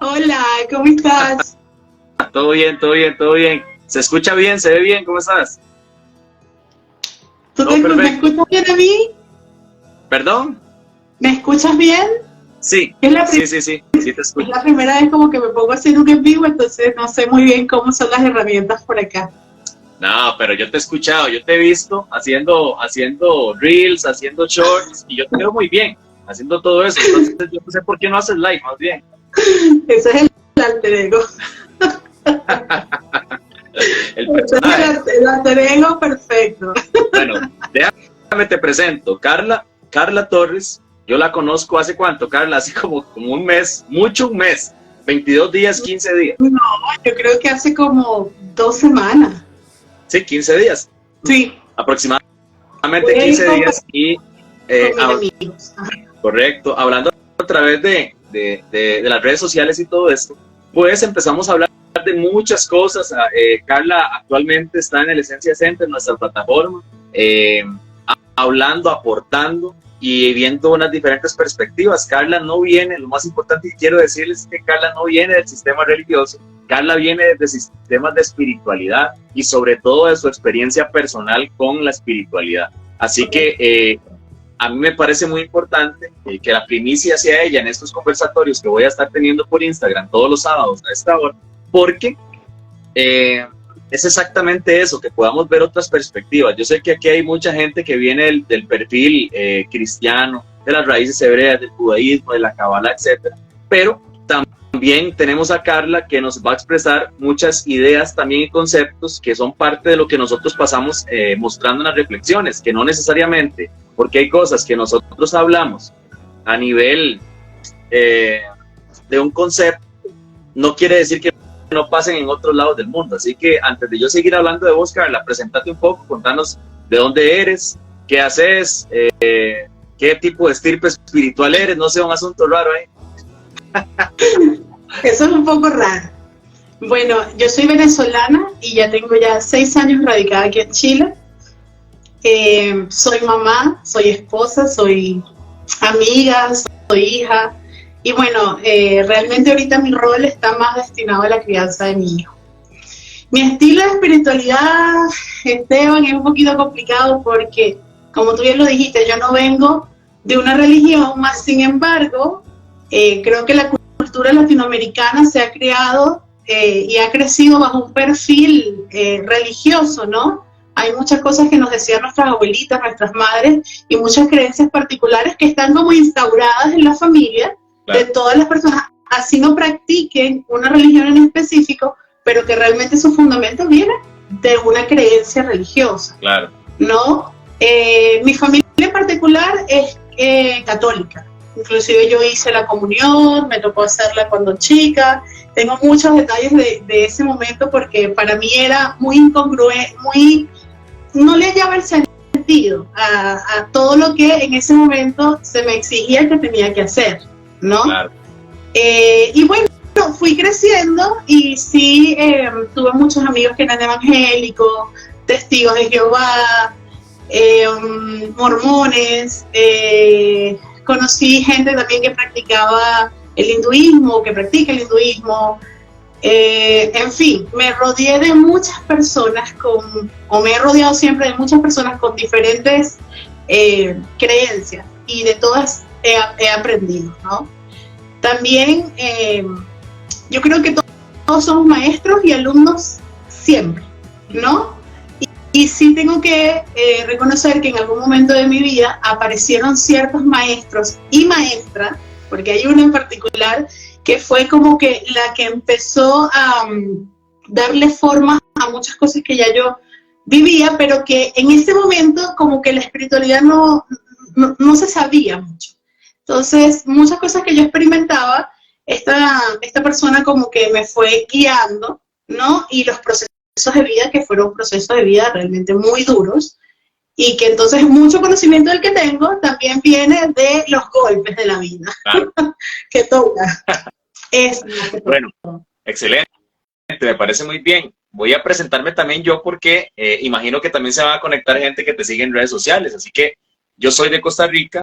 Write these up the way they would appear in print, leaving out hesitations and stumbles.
Hola, ¿cómo estás? Todo bien, todo bien, todo bien. ¿Se escucha bien? ¿Se ve bien? ¿Cómo estás? Todo ¿Me perfecto. escuchas bien a mí? ¿Perdón? ¿Me escuchas bien? Sí, Es la, sí, sí, sí, sí te es escucho. la primera vez como que me pongo a hacer un en vivo, entonces no sé muy bien cómo son las herramientas por acá. No, pero yo te he escuchado, yo te he visto haciendo reels, haciendo shorts, y yo te veo muy bien haciendo todo eso. Entonces yo no sé por qué no haces live, más bien. Ese es el alter ego. El Ese es personaje. el alter ego perfecto. Bueno, déjame te presento. Carla Torres, yo la conozco hace cuánto, Carla, hace como un mes, mucho un mes, 22 días, 15 días. No, yo creo que hace como 2 semanas. Sí, 15 días, Sí, aproximadamente voy a ir 15 días y con mis ah, amigos. Ajá. correcto, hablando a través de las redes sociales y todo esto, pues empezamos a hablar de muchas cosas. Carla actualmente está en el Esencia Center, nuestra plataforma, eh, hablando, aportando y viendo unas diferentes perspectivas. Carla no viene, lo más importante que quiero decirles es que Carla no viene del sistema religioso, Carla viene de sistemas de espiritualidad y sobre todo de su experiencia personal con la espiritualidad. Así que a mí me parece muy importante que la primicia sea ella en estos conversatorios que voy a estar teniendo por Instagram todos los sábados a esta hora, porque es exactamente eso, que podamos ver otras perspectivas. Yo sé que aquí hay mucha gente que viene del perfil cristiano, de las raíces hebreas, del judaísmo, de la cabala, etcétera, pero también tenemos a Carla que nos va a expresar muchas ideas también y conceptos que son parte de lo que nosotros pasamos mostrando en las reflexiones, que no necesariamente, porque hay cosas que nosotros hablamos a nivel eh, de un concepto, no quiere decir que no pasen en otros lados del mundo. Así que antes de yo seguir hablando de vos, Carla, presentate un poco, contanos de dónde eres, qué haces, qué tipo de estirpe espiritual eres, no sé, un asunto raro ahí. Eso es un poco raro. Bueno, yo soy venezolana y ya tengo ya 6 años radicada aquí en Chile. Soy mamá, soy esposa, soy amiga, soy hija. Y bueno, realmente ahorita mi rol está más destinado a la crianza de mi hijo. Mi estilo de espiritualidad, Esteban, es un poquito complicado porque, como tú bien lo dijiste, yo no vengo de una religión, más sin embargo, creo que la cultura latinoamericana se ha creado y ha crecido bajo un perfil religioso, ¿no? Hay muchas cosas que nos decían nuestras abuelitas, nuestras madres, y muchas creencias particulares que están como instauradas en la familia de Claro, todas las personas, así no practiquen una religión en específico, pero que realmente su fundamento viene de una creencia religiosa, claro. ¿no? Mi familia en particular es católica, inclusive yo hice la comunión, me tocó hacerla cuando chica, tengo muchos detalles de ese momento porque para mí era muy incongruente, no le hallaba el sentido a todo lo que en ese momento se me exigía que tenía que hacer, ¿no? Claro. Y bueno, fui creciendo y sí, tuve muchos amigos que eran evangélicos, testigos de Jehová, mormones, conocí gente también que practicaba el hinduismo, que practica el hinduismo, en fin, me rodeé de muchas personas o me he rodeado siempre de muchas personas con diferentes creencias y de todas he aprendido, ¿no? También yo creo que todos somos maestros y alumnos siempre, ¿no? Y sí tengo que reconocer que en algún momento de mi vida aparecieron ciertos maestros y maestras, porque hay uno en particular que fue como que la que empezó a darle forma a muchas cosas que ya yo vivía, pero que en ese momento como que la espiritualidad no se sabía mucho. Entonces, muchas cosas que yo experimentaba, esta persona como que me fue guiando, ¿no? Y los procesos de vida que fueron procesos de vida realmente muy duros y que entonces mucho conocimiento del que tengo también viene de los golpes de la vida Claro. que toca. Es más que Bueno, todo. excelente, me parece muy bien. Voy a presentarme también yo porque imagino que también se van a conectar gente que te sigue en redes sociales. Así que yo soy de Costa Rica,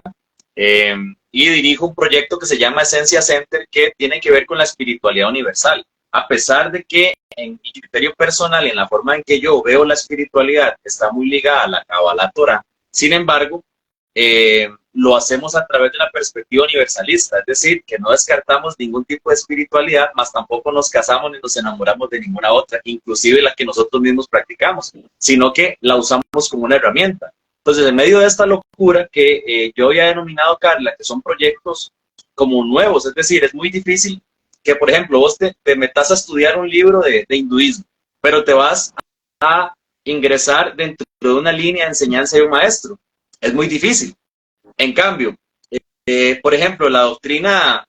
y dirijo un proyecto que se llama Esencia Center, que tiene que ver con la espiritualidad universal. A pesar de que en mi criterio personal, en la forma en que yo veo la espiritualidad, está muy ligada a la Kabbalah Torah, sin embargo, lo hacemos a través de una perspectiva universalista, es decir, que no descartamos ningún tipo de espiritualidad, más tampoco nos casamos ni nos enamoramos de ninguna otra, inclusive la que nosotros mismos practicamos, sino que la usamos como una herramienta. Entonces, en medio de esta locura que yo había denominado, Carla, que son proyectos como nuevos, es decir, es muy difícil que, por ejemplo, vos te metas a estudiar un libro de hinduismo, pero te vas a ingresar dentro de una línea de enseñanza de un maestro. Es muy difícil. En cambio, por ejemplo, la doctrina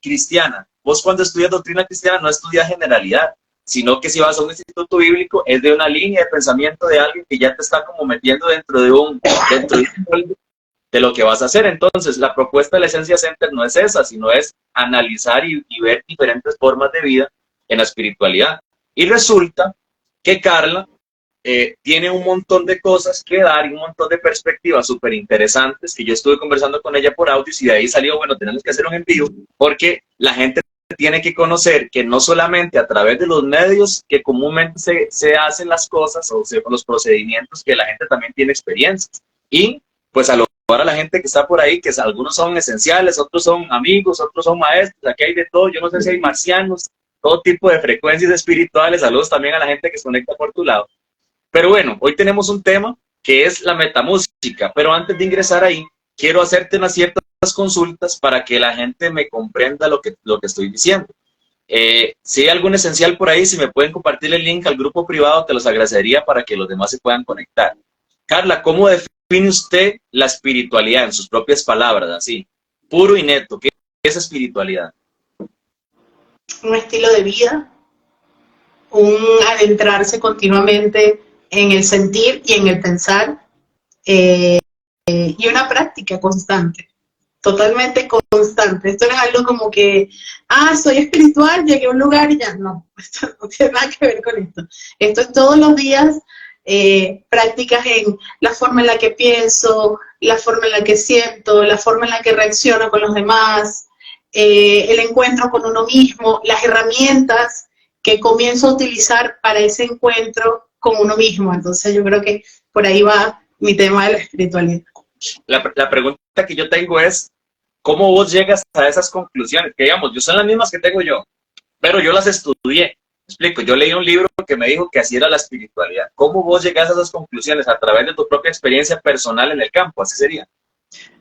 cristiana, vos cuando estudias doctrina cristiana no estudias generalidad, sino que si vas a un instituto bíblico es de una línea de pensamiento de alguien que ya te está como metiendo dentro de un molde de lo que vas a hacer. Entonces, la propuesta de la Esencia Center no es esa, sino es analizar y ver diferentes formas de vida en la espiritualidad. Y resulta que Carla tiene un montón de cosas que dar y un montón de perspectivas súper interesantes que yo estuve conversando con ella por audio y de ahí salió, bueno, tenemos que hacer un envío porque la gente tiene que conocer que no solamente a través de los medios que comúnmente se hacen las cosas o los procedimientos, que la gente también tiene experiencias y pues a la gente que está por ahí, que algunos son esenciales, otros son amigos, otros son maestros, aquí hay de todo, yo no sé si hay marcianos, todo tipo de frecuencias espirituales, saludos también a la gente que se conecta por tu lado. Pero bueno, hoy tenemos un tema que es la metamúsica, pero antes de ingresar ahí, quiero hacerte unas ciertas consultas para que la gente me comprenda lo que estoy diciendo. Si hay algún esencial por ahí, si me pueden compartir el link al grupo privado, te los agradecería para que los demás se puedan conectar. Carla, ¿cómo define usted la espiritualidad en sus propias palabras, así, puro y neto? ¿Qué es espiritualidad? Un estilo de vida, un adentrarse continuamente en el sentir y en el pensar, y una práctica constante, totalmente constante. Esto no es algo como que, soy espiritual, llegué a un lugar y ya, no, esto no tiene nada que ver con esto. Esto es todos los días, prácticas en la forma en la que pienso, la forma en la que siento, la forma en la que reacciono con los demás, el encuentro con uno mismo, las herramientas que comienzo a utilizar para ese encuentro con uno mismo. Entonces yo creo que por ahí va mi tema de la espiritualidad. La pregunta que yo tengo es, ¿cómo vos llegas a esas conclusiones? Que digamos, yo son las mismas que tengo yo, pero yo las estudié. Me explico, yo leí un libro que me dijo que así era la espiritualidad. ¿Cómo vos llegas a esas conclusiones? A través de tu propia experiencia personal en el campo, ¿así sería?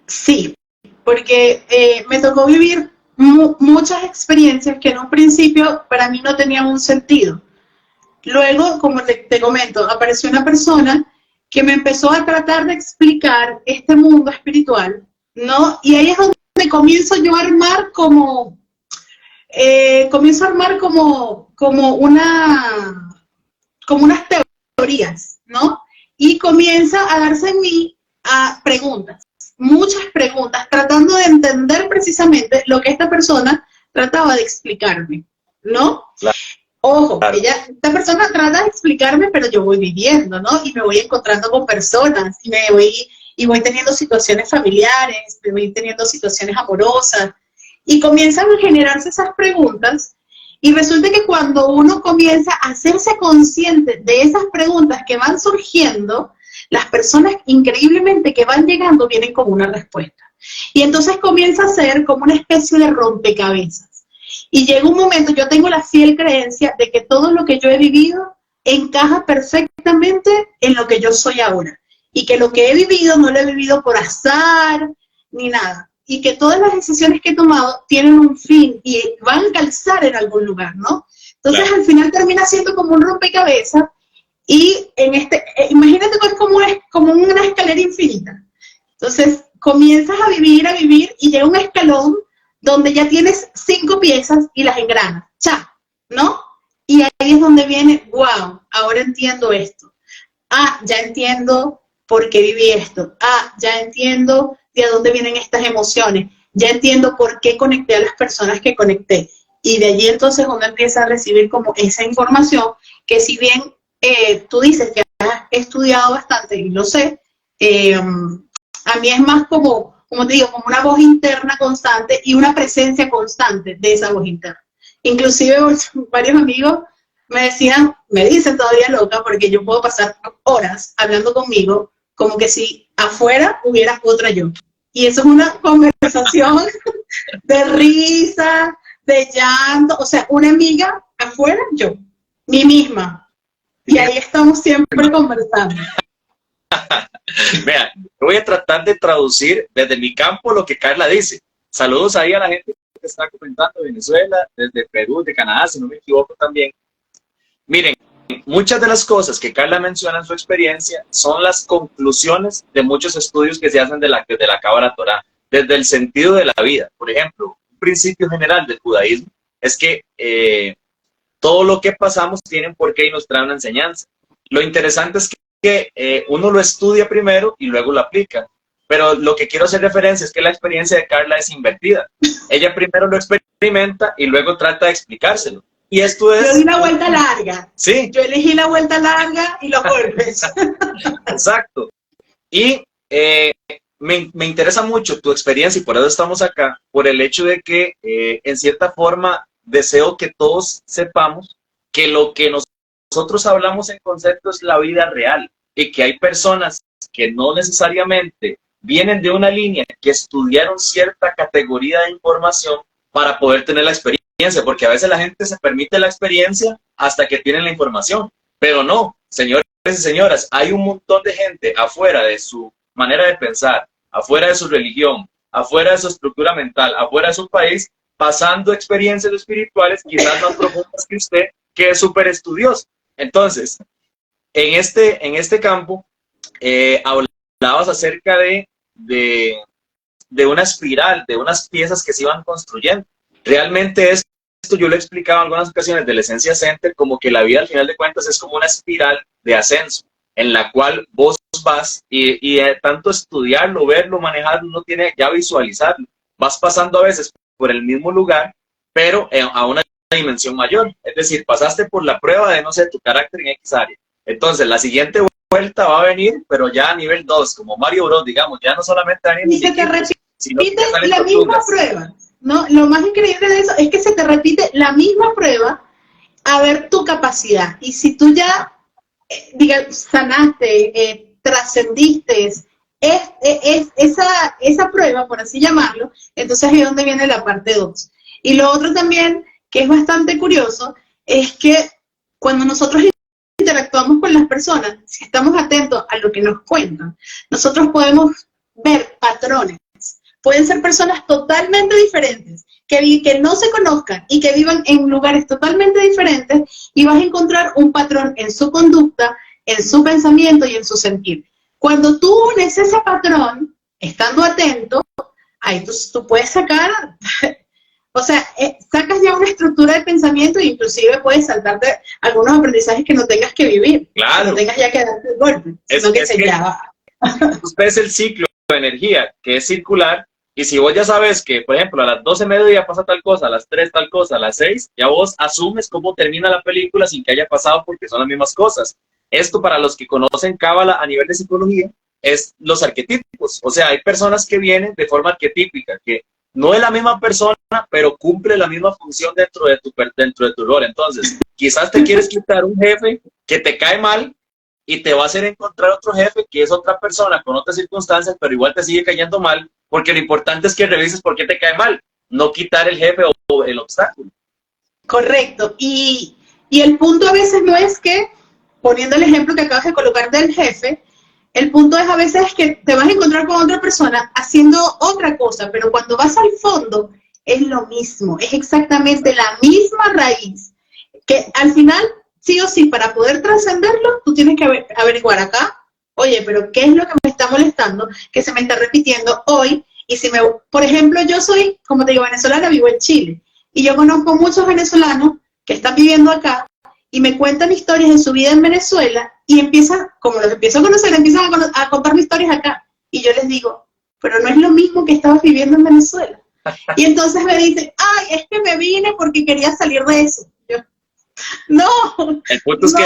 Sí, porque me tocó vivir muchas experiencias que en un principio para mí no tenían un sentido. Luego, como te comento, apareció una persona que me empezó a tratar de explicar este mundo espiritual, ¿no? Y ahí es donde comienzo yo a armar como, unas teorías, ¿no? Y comienza a darse en mí a preguntas, muchas preguntas, tratando de entender precisamente lo que esta persona trataba de explicarme, ¿no? Claro. Ojo, esta persona trata de explicarme, pero yo voy viviendo, ¿no? Y me voy encontrando con personas, y voy teniendo situaciones familiares, me voy teniendo situaciones amorosas, y comienzan a generarse esas preguntas, y resulta que cuando uno comienza a hacerse consciente de esas preguntas que van surgiendo, las personas increíblemente que van llegando vienen como una respuesta. Y entonces comienza a ser como una especie de rompecabezas. Y llega un momento, yo tengo la fiel creencia de que todo lo que yo he vivido encaja perfectamente en lo que yo soy ahora. Y que lo que he vivido no lo he vivido por azar ni nada. Y que todas las decisiones que he tomado tienen un fin y van a calzar en algún lugar, ¿no? Entonces al final termina siendo como un rompecabezas y imagínate que es como una escalera infinita. Entonces comienzas a vivir y llega un escalón donde ya tienes 5 piezas y las engranas, ¿no? Y ahí es donde viene, wow, ahora entiendo esto. Ya entiendo por qué viví esto. Ya entiendo de dónde vienen estas emociones. Ya entiendo por qué conecté a las personas que conecté. Y de allí entonces uno empieza a recibir como esa información que si bien tú dices que has estudiado bastante y lo sé, a mí es más como como te digo, como una voz interna constante y una presencia constante de esa voz interna. Inclusive varios amigos me dicen todavía loca, porque yo puedo pasar horas hablando conmigo, como que si afuera hubiera otra yo. Y eso es una conversación de risa, de llanto, o sea, una amiga afuera, yo, mí misma. Y ahí estamos siempre conversando. Vea, voy a tratar de traducir desde mi campo lo que Carla dice. Saludos ahí a la gente que está comentando de Venezuela, desde Perú, de Canadá, si no me equivoco también. Miren, muchas de las cosas que Carla menciona en su experiencia son las conclusiones de muchos estudios que se hacen de la Cábala Torá, desde el sentido de la vida. Por ejemplo, un principio general del judaísmo es que todo lo que pasamos tiene un porqué y nos trae una enseñanza. Lo interesante es que uno lo estudia primero y luego lo aplica. Pero lo que quiero hacer referencia es que la experiencia de Carla es invertida. Ella primero lo experimenta y luego trata de explicárselo. Y esto es... Yo di una vuelta larga. Sí. Yo elegí la vuelta larga y los golpes. Exacto. Y me interesa mucho tu experiencia y por eso estamos acá, por el hecho de que en cierta forma deseo que todos sepamos que lo que nosotros hablamos en concepto es la vida real y que hay personas que no necesariamente vienen de una línea que estudiaron cierta categoría de información para poder tener la experiencia, porque a veces la gente se permite la experiencia hasta que tienen la información, pero no, señores y señoras, hay un montón de gente afuera de su manera de pensar, afuera de su religión, afuera de su estructura mental, afuera de su país, pasando experiencias espirituales quizás más profundas que usted, que es súper estudioso. Entonces, en este campo, hablabas acerca de una espiral, de unas piezas que se iban construyendo. Realmente esto yo lo he explicado en algunas ocasiones de la Esencia Center, como que la vida al final de cuentas es como una espiral de ascenso, en la cual vos vas y tanto estudiarlo, verlo, manejarlo, uno tiene ya visualizarlo. Vas pasando a veces por el mismo lugar, pero a una dimensión mayor. Es decir, pasaste por la prueba de, no sé, tu carácter en X área. Entonces, la siguiente vuelta va a venir, pero ya a nivel 2, como Mario Bros, digamos, ya no solamente a nivel... Y se te repite la misma prueba, ¿no? Lo más increíble de eso es que se te repite la misma prueba a ver tu capacidad. Y si tú ya, sanaste, trascendiste esa prueba, por así llamarlo, entonces ahí es donde viene la parte 2. Y lo otro también, que es bastante curioso, es que cuando nosotros interactuamos con las personas, si estamos atentos a lo que nos cuentan, nosotros podemos ver patrones. Pueden ser personas totalmente diferentes, que no se conozcan y que vivan en lugares totalmente diferentes, y vas a encontrar un patrón en su conducta, en su pensamiento y en su sentir. Cuando tú unes ese patrón, estando atento, ahí tú puedes sacar, o sea, sacas ya una estructura de pensamiento e inclusive puedes saltarte algunos aprendizajes que no tengas que vivir. Claro. Que no tengas ya que darte el golpe, sino que se llama. Usted es el ciclo de energía, que es circular, y si vos ya sabes que, por ejemplo, a las 12 de mediodía pasa tal cosa, a las 3 tal cosa, a las 6, ya vos asumes cómo termina la película sin que haya pasado, porque son las mismas cosas. Esto, para los que conocen Cábala a nivel de psicología, es los arquetipos. O sea, hay personas que vienen de forma arquetípica, que no es la misma persona, pero cumple la misma función dentro de tu rol. Entonces, quizás te quieres quitar un jefe que te cae mal y te va a hacer encontrar otro jefe que es otra persona con otras circunstancias, pero igual te sigue cayendo mal, porque lo importante es que revises por qué te cae mal, no quitar el jefe o el obstáculo. Correcto. Y el punto a veces no es que, poniendo el ejemplo que acabas de colocar del jefe, el punto es a veces que te vas a encontrar con otra persona haciendo otra cosa, pero cuando vas al fondo es lo mismo, es exactamente la misma raíz, que al final, sí o sí, para poder trascenderlo, tú tienes que averiguar acá, oye, pero ¿qué es lo que me está molestando, que se me está repitiendo hoy? Y si por ejemplo, yo soy, como te digo, venezolana, vivo en Chile, y yo conozco muchos venezolanos que están viviendo acá, y me cuentan historias de su vida en Venezuela, y empiezan, como los empiezo a conocer, empiezan a contarme historias acá. Y yo les digo, pero no es lo mismo que estabas viviendo en Venezuela. Y entonces me dicen, ay, es que me vine porque quería salir de eso. Yo, no. El punto es que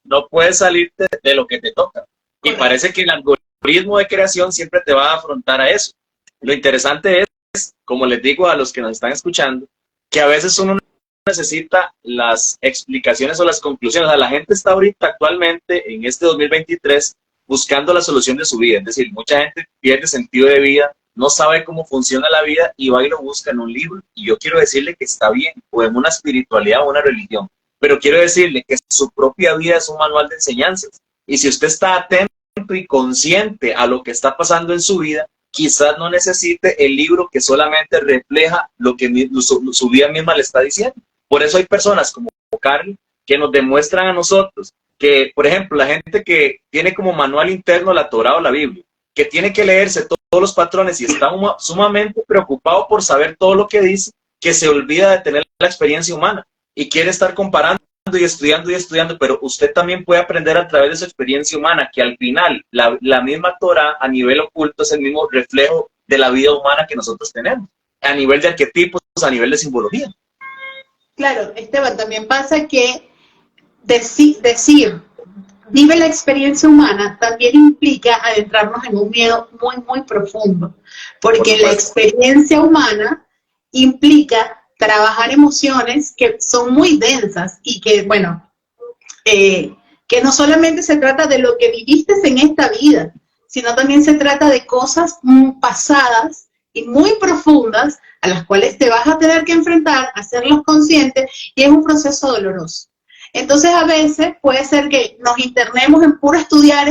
no puedes salirte de lo que te toca. Y parece que el algoritmo algoritmo de creación siempre te va a afrontar a eso. Lo interesante es, como les digo a los que nos están escuchando, que a veces uno necesita las explicaciones o las conclusiones. O sea, la gente está ahorita actualmente en este 2023 buscando la solución de su vida. Es decir, mucha gente pierde sentido de vida, no sabe cómo funciona la vida y va y lo busca en un libro. Y yo quiero decirle que está bien, o en una espiritualidad o una religión, pero quiero decirle que su propia vida es un manual de enseñanzas. Y si usted está atento y consciente a lo que está pasando en su vida, quizás no necesite el libro que solamente refleja lo que su vida misma le está diciendo. Por eso hay personas como Carl que nos demuestran a nosotros que, por ejemplo, la gente que tiene como manual interno la Torá o la Biblia, que tiene que leerse todos los patrones y está sumamente preocupado por saber todo lo que dice, que se olvida de tener la experiencia humana y quiere estar comparando y estudiando, pero usted también puede aprender a través de su experiencia humana, que al final la misma Torá a nivel oculto es el mismo reflejo de la vida humana que nosotros tenemos, a nivel de arquetipos, a nivel de simbología. Claro, Esteban, también pasa que decir vive la experiencia humana también implica adentrarnos en un miedo muy, muy profundo, porque la experiencia humana implica trabajar emociones que son muy densas y que, bueno, que no solamente se trata de lo que viviste en esta vida, sino también se trata de cosas pasadas y muy profundas a las cuales te vas a tener que enfrentar, hacerlos conscientes, y es un proceso doloroso. Entonces a veces puede ser que nos internemos en puro estudiar,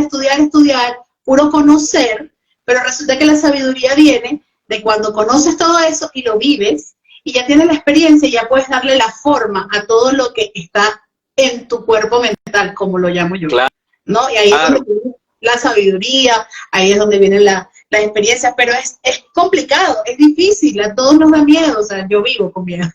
puro conocer, pero resulta que la sabiduría viene de cuando conoces todo eso y lo vives, y ya tienes la experiencia y ya puedes darle la forma a todo lo que está en tu cuerpo mental, como lo llamo yo. Claro. ¿No? Y ahí es donde viene la sabiduría, ahí es donde viene la experiencia, pero es complicado, es difícil, a todos nos da miedo, o sea, yo vivo con miedo.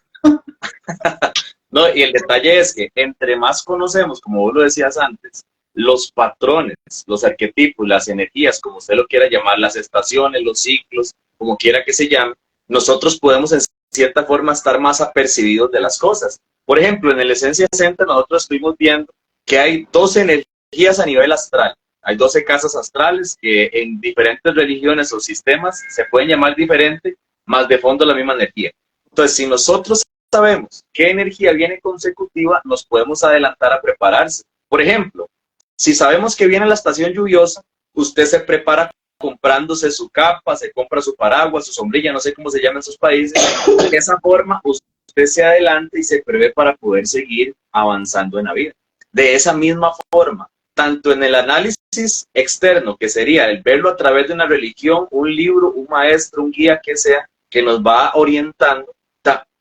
No, y el detalle es que entre más conocemos, como vos lo decías antes, los patrones, los arquetipos, las energías, como usted lo quiera llamar, las estaciones, los ciclos, como quiera que se llame, nosotros podemos en cierta forma estar más apercibidos de las cosas. Por ejemplo, en el Esencia Center nosotros estuvimos viendo que hay 12 energías a nivel astral. Hay 12 casas astrales que en diferentes religiones o sistemas se pueden llamar diferente, más de fondo la misma energía. Entonces, si nosotros sabemos qué energía viene consecutiva, nos podemos adelantar a prepararse. Por ejemplo, si sabemos que viene la estación lluviosa, usted se prepara comprándose su capa, se compra su paraguas, su sombrilla, no sé cómo se llama en sus países. De esa forma, usted se adelanta y se prevé para poder seguir avanzando en la vida. De esa misma forma, tanto en el análisis externo, que sería el verlo a través de una religión, un libro, un maestro, un guía, que sea, que nos va orientando,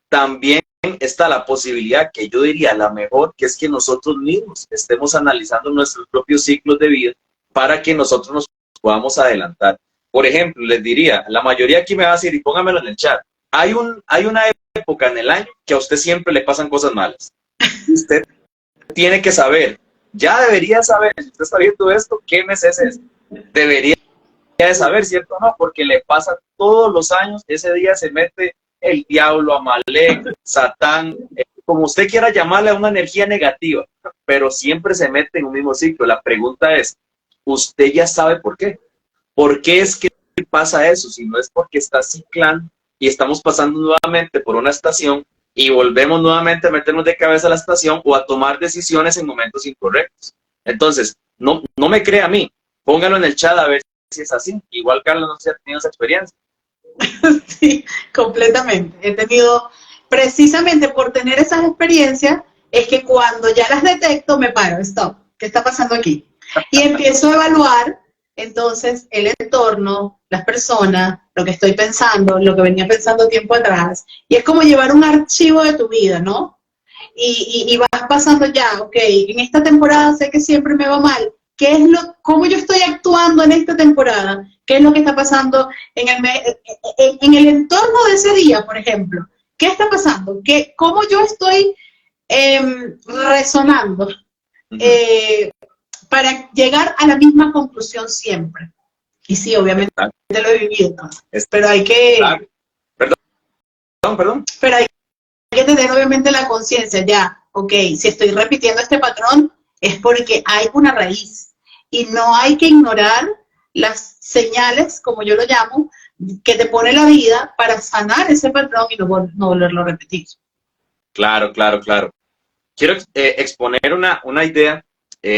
también está la posibilidad, que yo diría la mejor, que es que nosotros mismos estemos analizando nuestros propios ciclos de vida para que nosotros nos podamos adelantar. Por ejemplo, les diría, la mayoría aquí me va a decir, y póngamelo en el chat, hay una época en el año que a usted siempre le pasan cosas malas. Usted tiene que saber, ya debería saber, si usted está viendo esto, ¿qué mes es ese? Debería de saber, ¿cierto o no? Porque le pasa todos los años, ese día se mete el diablo, Amalek, Satán, como usted quiera llamarle, a una energía negativa, pero siempre se mete en un mismo ciclo. La pregunta es, ¿usted ya sabe por qué? ¿Por qué es que pasa eso? Si no es porque está ciclando y estamos pasando nuevamente por una estación y volvemos nuevamente a meternos de cabeza a la estación o a tomar decisiones en momentos incorrectos. Entonces, no me crea a mí, póngalo en el chat a ver si es así. Igual Carlos no se ha tenido esa experiencia. Sí, completamente. He tenido, precisamente por tener esas experiencias, es que cuando ya las detecto me paro, stop, ¿qué está pasando aquí? Y empiezo a evaluar entonces el entorno, las personas, lo que estoy pensando, lo que venía pensando tiempo atrás, y es como llevar un archivo de tu vida, ¿no? Y vas pasando ya, ok, en esta temporada sé que siempre me va mal, ¿cómo yo estoy actuando en esta temporada? ¿Qué es lo que está pasando en el entorno de ese día, por ejemplo? ¿Qué está pasando? ¿Cómo yo estoy resonando para llegar a la misma conclusión siempre? Y sí, obviamente lo he vivido, pero hay que... Perdón. Pero hay que tener obviamente la conciencia ya, ok, si estoy repitiendo este patrón es porque hay una raíz y no hay que ignorar las señales, como yo lo llamo, que te pone la vida para sanar ese patrón y no volverlo a repetir. Claro, claro, claro. Quiero exponer una idea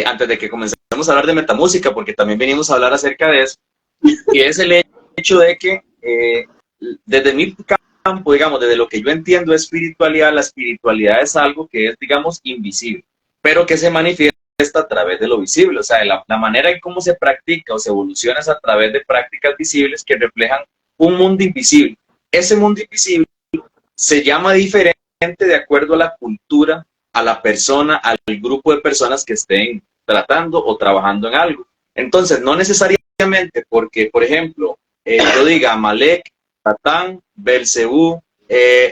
antes de que comencemos a hablar de metamúsica, porque también venimos a hablar acerca de eso, y es el hecho de que desde mi campo, digamos, desde lo que yo entiendo de espiritualidad, la espiritualidad es algo que es, digamos, invisible, pero que se manifiesta a través de lo visible. O sea, la manera en cómo se practica o se evoluciona es a través de prácticas visibles que reflejan un mundo invisible. Ese mundo invisible se llama diferente de acuerdo a la cultura, a la persona, al grupo de personas que estén tratando o trabajando en algo. Entonces, no necesariamente porque, por ejemplo, yo diga Amalek, Satán, Belcebú,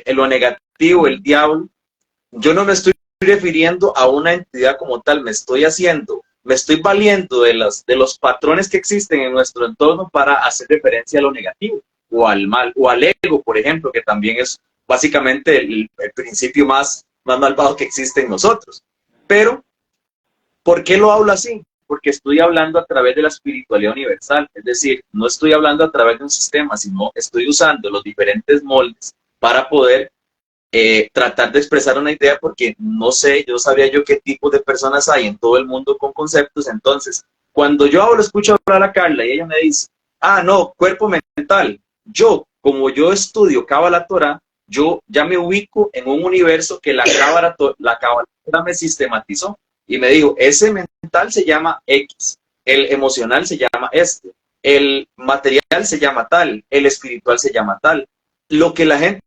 lo negativo, el diablo, yo no me estoy refiriendo a una entidad como tal, me estoy valiendo de los patrones que existen en nuestro entorno para hacer referencia a lo negativo o al mal, o al ego, por ejemplo, que también es básicamente el principio más malvado que existe en nosotros. Pero, ¿por qué lo hablo así? Porque estoy hablando a través de la espiritualidad universal, es decir, no estoy hablando a través de un sistema, sino estoy usando los diferentes moldes para poder tratar de expresar una idea, porque no sé, yo sabía yo qué tipo de personas hay en todo el mundo con conceptos. Entonces, cuando yo ahora escucho hablar a Carla y ella me dice, ah, no, cuerpo mental, como yo estudio Cábala Torá, yo ya me ubico en un universo que la Cábala Torá me sistematizó y me dijo, ese mental se llama X, el emocional se llama este, el material se llama tal, el espiritual se llama tal. Lo que la gente,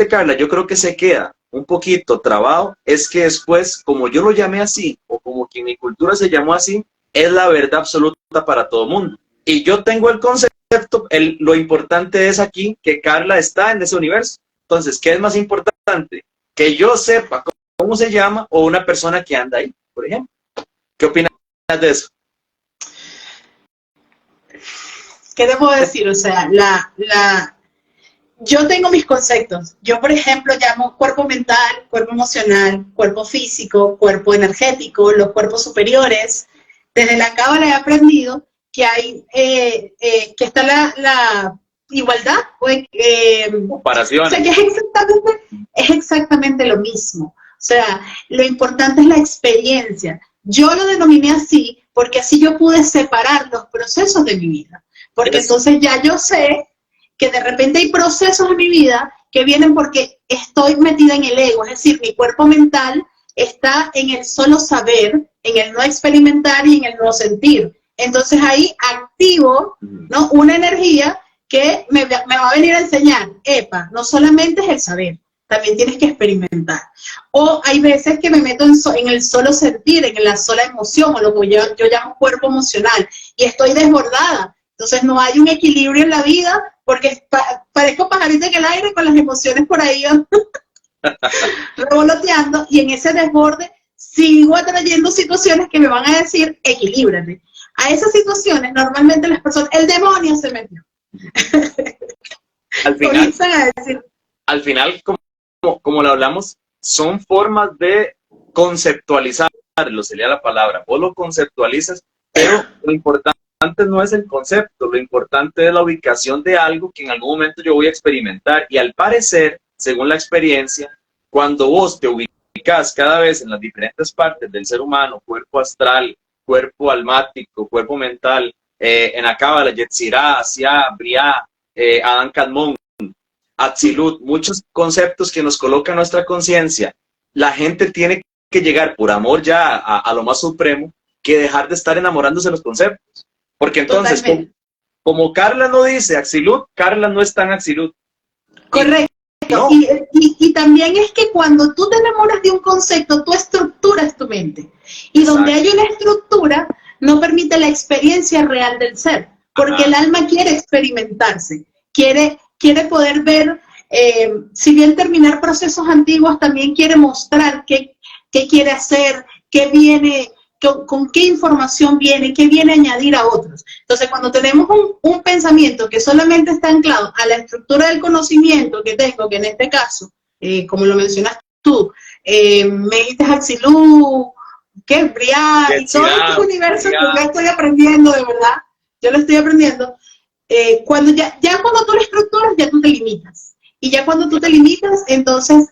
Carla, yo creo que se queda un poquito trabado es que después, como yo lo llamé así, o como que en mi cultura se llamó así, es la verdad absoluta para todo el mundo. Y yo tengo el concepto, lo importante es aquí que Carla está en ese universo. Entonces, ¿qué es más importante? Que yo sepa cómo se llama o una persona que anda ahí, por ejemplo. ¿Qué opinas de eso? ¿Qué debo decir? O sea, yo tengo mis conceptos. Yo, por ejemplo, llamo cuerpo mental, cuerpo emocional, cuerpo físico, cuerpo energético, los cuerpos superiores. Desde la Cábala he aprendido que hay, que está la igualdad. Comparación. O sea, que es exactamente lo mismo. O sea, lo importante es la experiencia. Yo lo denominé así porque así yo pude separar los procesos de mi vida. Porque entonces ya yo sé que de repente hay procesos en mi vida que vienen porque estoy metida en el ego, es decir, mi cuerpo mental está en el solo saber, en el no experimentar y en el no sentir. Entonces ahí activo, ¿no?, una energía que me va a venir a enseñar, epa, no solamente es el saber, también tienes que experimentar. O hay veces que me meto en el solo sentir, en la sola emoción, o lo que yo llamo cuerpo emocional, y estoy desbordada. Entonces no hay un equilibrio en la vida, porque parezco pajarito en el aire con las emociones por ahí revoloteando, y en ese desborde sigo atrayendo situaciones que me van a decir, equilíbrate. A esas situaciones normalmente las personas, el demonio se metió. Al final, como lo hablamos, son formas de conceptualizarlo, sería la palabra. Vos lo conceptualizas, pero lo importante no es el concepto, lo importante es la ubicación de algo que en algún momento yo voy a experimentar. Y al parecer, según la experiencia, cuando vos te ubicas cada vez en las diferentes partes del ser humano, cuerpo astral, cuerpo almático, cuerpo mental, en la Cábala, Yetzirah, Asiá, Briá, Adán Kadmon, Atzilut, muchos conceptos que nos colocan nuestra conciencia, la gente tiene que llegar por amor ya a lo más supremo, que dejar de estar enamorándose de los conceptos. Porque entonces, como Carla no dice Atzilut, Carla no está en Atzilut. Correcto. No. Y también es que cuando tú te enamoras de un concepto, tú estructuras tu mente. Y exacto, donde hay una estructura, no permite la experiencia real del ser. Porque el alma quiere experimentarse, quiere poder ver, si bien terminar procesos antiguos, también quiere mostrar qué quiere hacer, qué viene, con qué información viene, qué viene a añadir a otros. Entonces, cuando tenemos un pensamiento que solamente está anclado a la estructura del conocimiento que tengo, que en este caso, como lo mencionas tú, me dijiste Atzilut, que es Briá, y todo este universo que ya estoy aprendiendo de verdad, yo lo estoy aprendiendo, cuando cuando tú lo estructuras, ya tú te limitas. Y ya cuando tú te limitas, entonces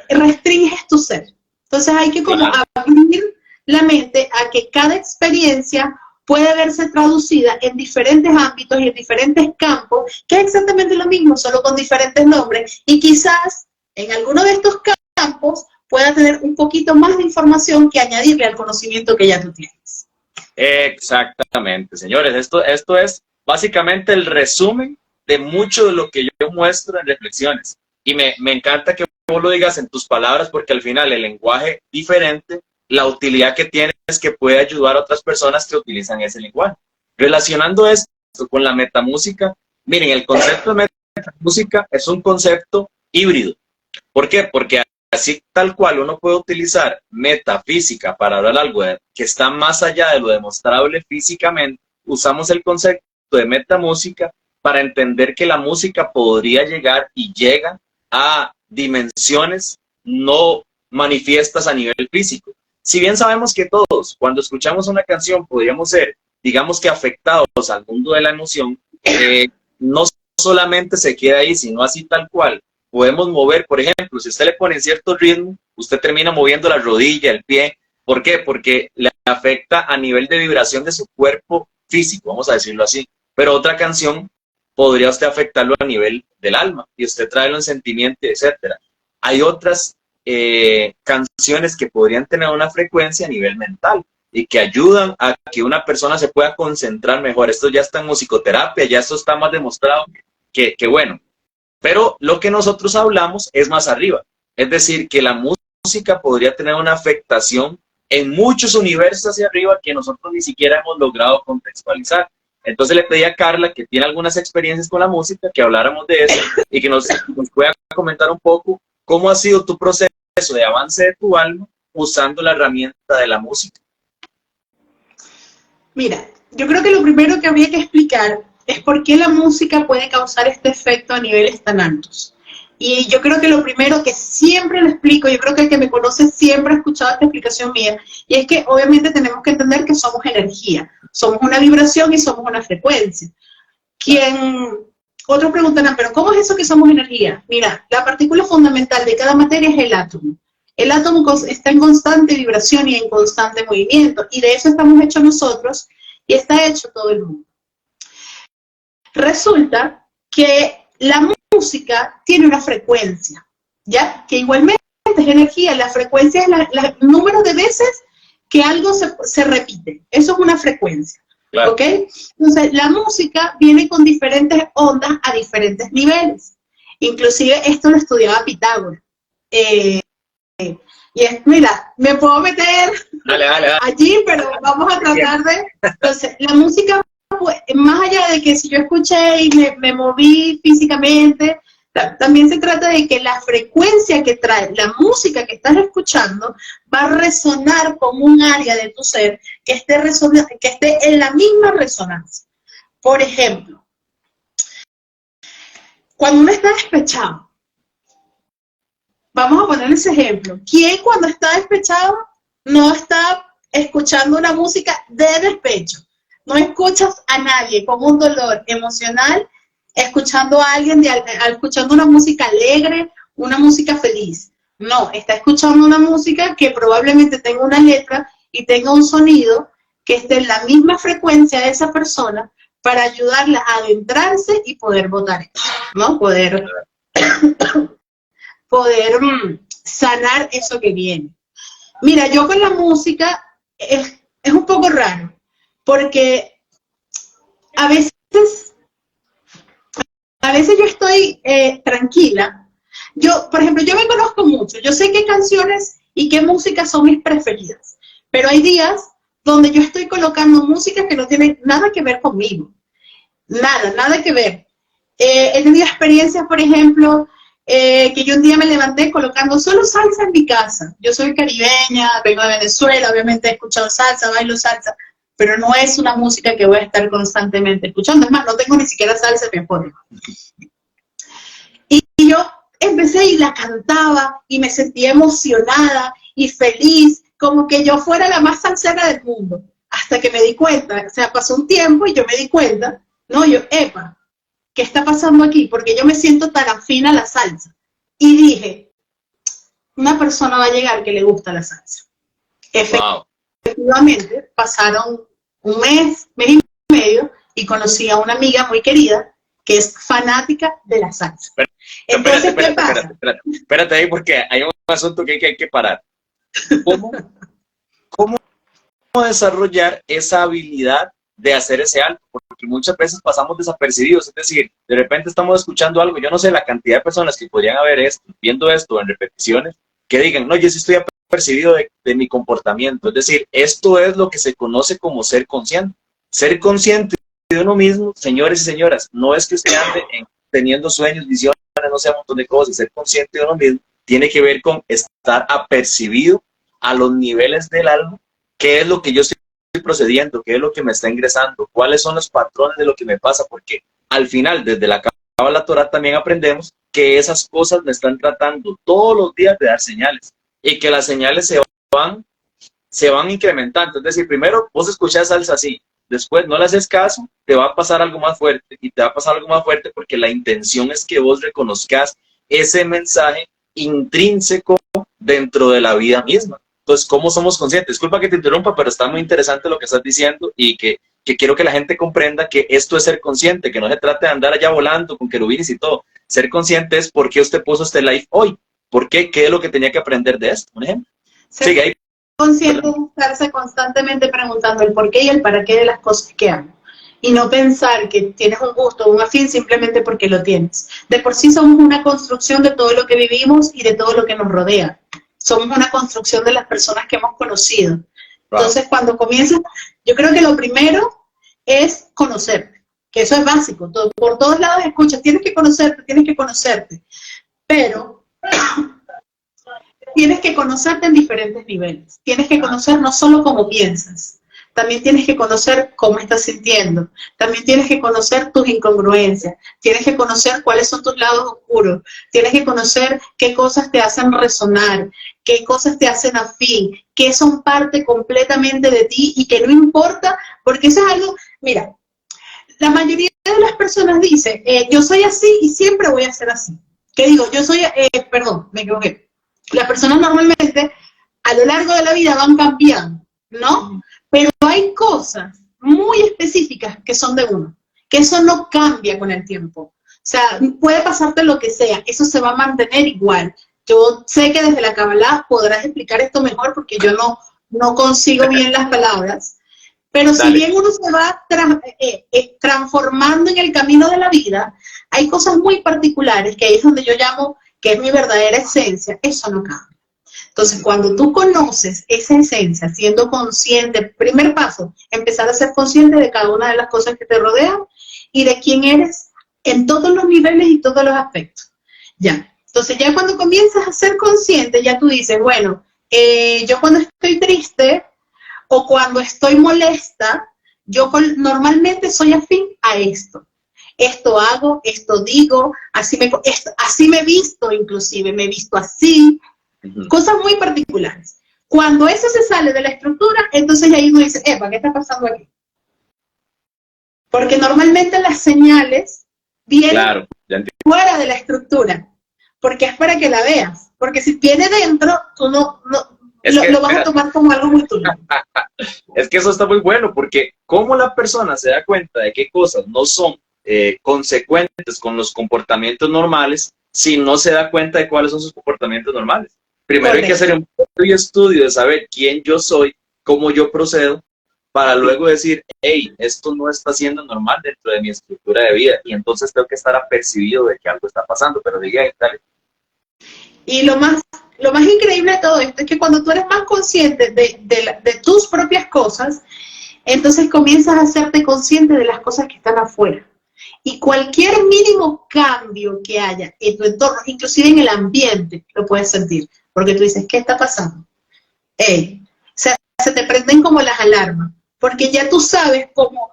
restringes tu ser. Entonces hay que como abrir la mente a que cada experiencia puede verse traducida en diferentes ámbitos y en diferentes campos, que es exactamente lo mismo, solo con diferentes nombres. Y quizás en alguno de estos campos pueda tener un poquito más de información que añadirle al conocimiento que ya tú tienes. Exactamente, señores. Esto es básicamente el resumen de mucho de lo que yo muestro en reflexiones. Y me encanta que vos lo digas en tus palabras, porque al final el lenguaje diferente, la utilidad que tiene es que puede ayudar a otras personas que utilizan ese lenguaje. Relacionando esto con la metamúsica, miren, el concepto de metamúsica es un concepto híbrido. ¿Por qué? Porque así tal cual uno puede utilizar metafísica para hablar algo que está más allá de lo demostrable físicamente, usamos el concepto de metamúsica para entender que la música podría llegar y llega a dimensiones no manifiestas a nivel físico. Si bien sabemos que todos, cuando escuchamos una canción, podríamos ser, digamos que afectados al mundo de la emoción, no solamente se queda ahí, sino así tal cual. Podemos mover, por ejemplo, si usted le pone en cierto ritmo, usted termina moviendo la rodilla, el pie. ¿Por qué? Porque le afecta a nivel de vibración de su cuerpo físico, vamos a decirlo así. Pero otra canción podría usted afectarlo a nivel del alma y usted traerlo en sentimiento, etcétera. Hay otras canciones que podrían tener una frecuencia a nivel mental y que ayudan a que una persona se pueda concentrar mejor. Esto ya está en musicoterapia, ya esto está más demostrado que bueno. Pero lo que nosotros hablamos es más arriba. Es decir, que la música podría tener una afectación en muchos universos hacia arriba que nosotros ni siquiera hemos logrado contextualizar. Entonces le pedí a Carla, que tiene algunas experiencias con la música, que habláramos de eso y que nos pueda comentar un poco cómo ha sido tu proceso de avance de tu alma usando la herramienta de la música. Mira, yo creo que lo primero que habría que explicar es por qué la música puede causar este efecto a niveles tan altos. Y yo creo que lo primero que siempre lo explico, yo creo que el que me conoce siempre ha escuchado esta explicación mía, y es que obviamente tenemos que entender que somos energía, somos una vibración y somos una frecuencia. Otros preguntarán, pero ¿cómo es eso que somos energía? Mira, la partícula fundamental de cada materia es el átomo. El átomo está en constante vibración y en constante movimiento, y de eso estamos hechos nosotros, y está hecho todo el mundo. Resulta que la música tiene una frecuencia, ¿ya? Que igualmente es energía, la frecuencia es el número de veces que algo se repite, eso es una frecuencia, claro. ¿Ok? Entonces, la música viene con diferentes ondas a diferentes niveles, inclusive esto lo estudiaba Pitágoras, y mira, me puedo meter dale. Allí, pero vamos a tratar de... Entonces, la música, pues, más allá de que si yo escuché y me moví físicamente, también se trata de que la frecuencia que trae la música que estás escuchando va a resonar con un área de tu ser que esté en la misma resonancia. Por ejemplo, cuando uno está despechado, vamos a poner ese ejemplo. ¿Quién cuando está despechado no está escuchando una música de despecho? No escuchas a nadie con un dolor emocional escuchando a alguien, escuchando una música alegre, una música feliz. No, está escuchando una música que probablemente tenga una letra y tenga un sonido que esté en la misma frecuencia de esa persona para ayudarla a adentrarse y poder votar eso, ¿no? Poder sanar eso que viene. Mira, yo con la música es un poco raro, porque a veces yo estoy tranquila. Por ejemplo, yo me conozco mucho, yo sé qué canciones y qué músicas son mis preferidas, pero hay días donde yo estoy colocando música que no tiene nada que ver conmigo, nada que ver. He tenido experiencias, por ejemplo, que yo un día me levanté colocando solo salsa en mi casa. Yo soy caribeña, vengo de Venezuela, obviamente he escuchado salsa, bailo salsa, pero no es una música que voy a estar constantemente escuchando. Es más, no tengo ni siquiera salsa en mi Spotify. Y yo empecé y la cantaba y me sentía emocionada y feliz, como que yo fuera la más salsera del mundo. hasta que me di cuenta, o sea, pasó un tiempo y yo me di cuenta, no, yo, epa, ¿qué está pasando aquí? Porque yo me siento tan afín a la salsa. Y dije, una persona va a llegar que le gusta la salsa. Wow. Efectivamente, pasaron un mes, mes y medio, y conocí a una amiga muy querida que es fanática de la salsa. Entonces, ¿qué pasa? Espérate ahí porque hay un asunto que hay que parar. ¿Cómo desarrollar esa habilidad de hacer ese alto? Porque muchas veces pasamos desapercibidos, es decir, de repente estamos escuchando algo, yo no sé la cantidad de personas que podrían haber viendo esto en repeticiones, que digan, no, yo sí estoy apercibido de mi comportamiento, es decir, esto es lo que se conoce como ser consciente. Ser consciente de uno mismo, señores y señoras, no es que usted ande teniendo sueños, visiones, no sé, un montón de cosas. Ser consciente de uno mismo tiene que ver con estar apercibido a los niveles del alma, qué es lo que yo estoy procediendo, qué es lo que me está ingresando, cuáles son los patrones de lo que me pasa, porque al final, desde la Cábala Torá también aprendemos que esas cosas me están tratando todos los días de dar señales, y que las señales se van incrementando. Es decir, primero vos escuchás salsa así, después no le haces caso, te va a pasar algo más fuerte, y te va a pasar algo más fuerte porque la intención es que vos reconozcas ese mensaje intrínseco dentro de la vida misma. Entonces, ¿cómo somos conscientes? Disculpa que te interrumpa, pero está muy interesante lo que estás diciendo y que quiero que la gente comprenda que esto es ser consciente, que no se trata de andar allá volando con querubines y todo. Ser consciente es por qué usted puso este live hoy, por qué, qué es lo que tenía que aprender de esto, por ejemplo. Sigue ahí. Consciente es estarse constantemente preguntando el por qué y el para qué de las cosas que hago. Y no pensar que tienes un gusto o un afín simplemente porque lo tienes. De por sí somos una construcción de todo lo que vivimos y de todo lo que nos rodea. Somos una construcción de las personas que hemos conocido. Entonces, cuando comienzas, yo creo que lo primero es conocerte, que eso es básico. Por todos lados escuchas, tienes que conocerte. Pero tienes que conocerte en diferentes niveles. Tienes que conocer no solo cómo piensas, también tienes que conocer cómo estás sintiendo, también tienes que conocer tus incongruencias, tienes que conocer cuáles son tus lados oscuros, tienes que conocer qué cosas te hacen resonar, qué cosas te hacen afín, qué son parte completamente de ti y que no importa, porque eso es algo, mira, la mayoría de las personas dice, yo soy así y siempre voy a ser así. ¿Qué digo? Yo soy, perdón, me equivoqué. Las personas normalmente a lo largo de la vida van cambiando, ¿no? Pero hay cosas muy específicas que son de uno, que eso no cambia con el tiempo. O sea, puede pasarte lo que sea, eso se va a mantener igual. Yo sé que desde la Kabbalah podrás explicar esto mejor porque yo no consigo bien las palabras, pero si bien uno se va transformando en el camino de la vida, hay cosas muy particulares que ahí es donde yo llamo que es mi verdadera esencia, eso no cambia. Entonces, cuando tú conoces esa esencia, siendo consciente, primer paso, empezar a ser consciente de cada una de las cosas que te rodean y de quién eres en todos los niveles y todos los aspectos. Ya. Entonces, ya cuando comienzas a ser consciente, ya tú dices, bueno, yo cuando estoy triste o cuando estoy molesta, yo normalmente soy afín a esto. Esto hago, esto digo, así me visto inclusive, me he visto así, cosas muy particulares. Cuando eso se sale de la estructura, entonces ahí uno dice, epa, ¿qué está pasando aquí? Porque normalmente las señales vienen fuera de la estructura, porque es para que la veas, porque si viene dentro, tú lo vas a tomar como algo muy tuyo. Es que eso está muy bueno, porque cómo la persona se da cuenta de qué cosas no son consecuentes con los comportamientos normales si no se da cuenta de cuáles son sus comportamientos normales. Primero hay que hacer un propio estudio de saber quién yo soy, cómo yo procedo, para luego decir, hey, esto no está siendo normal dentro de mi estructura de vida, y entonces tengo que estar apercibido de que algo está pasando, pero diga, dale. Y lo más increíble de todo esto es que cuando tú eres más consciente de tus propias cosas, entonces comienzas a hacerte consciente de las cosas que están afuera. Y cualquier mínimo cambio que haya en tu entorno, inclusive en el ambiente, lo puedes sentir. Porque tú dices, ¿qué está pasando? O sea, se te prenden como las alarmas. Porque ya tú sabes cómo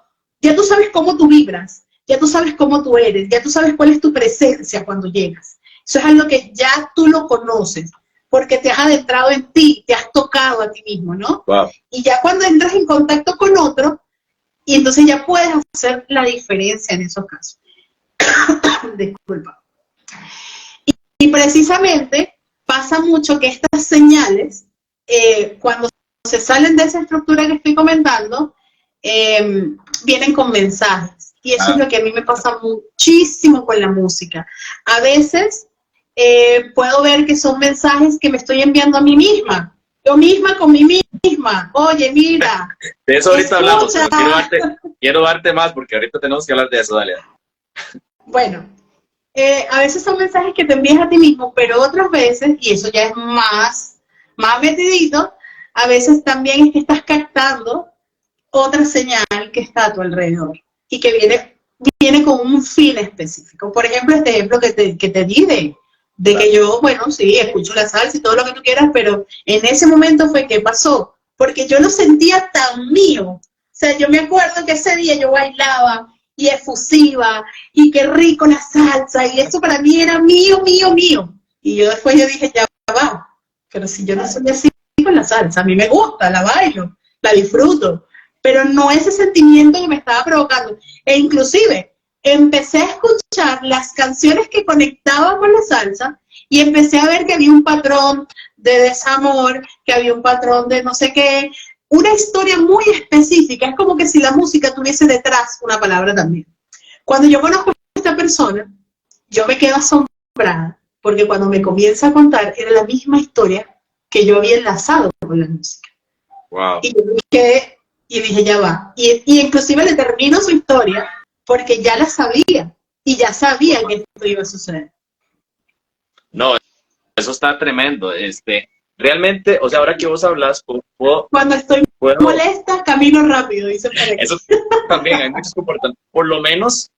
tú vibras, ya tú sabes cómo tú eres, ya tú sabes cuál es tu presencia cuando llegas. Eso es algo que ya tú lo conoces. porque te has adentrado en ti, te has tocado a ti mismo, ¿no? Wow. Y ya cuando entras en contacto con otro, y entonces ya puedes hacer la diferencia en esos casos. Disculpa. Y precisamente pasa mucho que estas señales, cuando se salen de esa estructura que estoy comentando, vienen con mensajes. Y eso es lo que a mí me pasa muchísimo con la música. A veces puedo ver que son mensajes que me estoy enviando a mí misma. Yo misma con mí misma. Oye, mira. De eso ahorita hablamos, pero quiero darte más porque ahorita tenemos que hablar de eso, dale. Bueno, a veces son mensajes que te envías a ti mismo, pero otras veces, y eso ya es más metidito, a veces también es que estás captando otra señal que está a tu alrededor y que viene con un fin específico. Por ejemplo, este ejemplo que te di de que yo, bueno, sí, escucho la salsa y todo lo que tú quieras, pero en ese momento fue que pasó, porque yo lo sentía tan mío. O sea, yo me acuerdo que ese día yo bailaba y efusiva, y qué rico la salsa, y eso para mí era mío, mío, mío. Y yo después dije, ya va, pero si yo no soy así con la salsa, a mí me gusta, la bailo, la disfruto, pero no ese sentimiento que me estaba provocando. E inclusive, empecé a escuchar las canciones que conectaban con la salsa, y empecé a ver que había un patrón de desamor, que había un patrón de no sé qué, una historia muy específica. Es como que si la música tuviese detrás una palabra también. Cuando yo conozco a esta persona, yo me quedo asombrada, porque cuando me comienza a contar, era la misma historia que yo había enlazado con la música. Wow. Y yo me quedé, y dije, ya va. Y inclusive le termino su historia, porque ya la sabía, y ya sabía que esto iba a suceder. No, eso está tremendo. Realmente, o sea, ahora que vos hablas, cuando estoy molesta, camino rápido, dice por aquí. Eso también, hay muchos comportamientos. Por lo menos,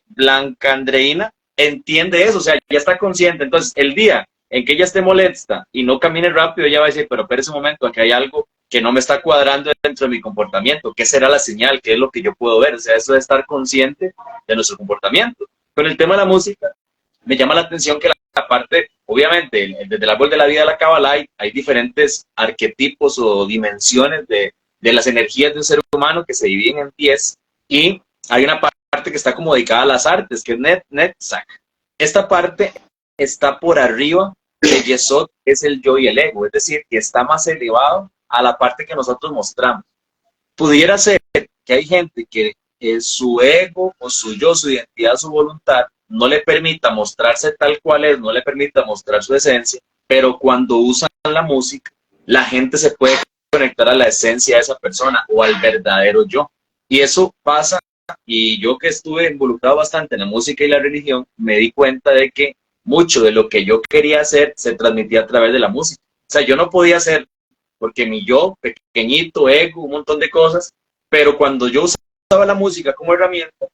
Blanca Andreina entiende eso, o sea, ya está consciente. Entonces, el día en que ella esté molesta y no camine rápido, ella va a decir, pero espera un momento, aquí hay algo que no me está cuadrando dentro de mi comportamiento. ¿Qué será la señal? ¿Qué es lo que yo puedo ver? O sea, eso de estar consciente de nuestro comportamiento. Con el tema de la música, me llama la atención que la parte, obviamente, desde el árbol de la vida de la Kabbalah hay diferentes arquetipos o dimensiones de las energías de un ser humano que se dividen en 10, y hay una parte que está como dedicada a las artes, que es Netzach. Esta parte está por arriba de Yesod, que es el yo y el ego, es decir, que está más elevado a la parte que nosotros mostramos. Pudiera ser que hay gente que su ego o su yo, su identidad, su voluntad, no le permita mostrarse tal cual es, no le permita mostrar su esencia, pero cuando usan la música, la gente se puede conectar a la esencia de esa persona o al verdadero yo. Y eso pasa, y yo que estuve involucrado bastante en la música y la religión, me di cuenta de que mucho de lo que yo quería hacer se transmitía a través de la música. O sea, yo no podía hacer, porque mi yo, pequeñito, ego, un montón de cosas, pero cuando yo usaba la música como herramienta,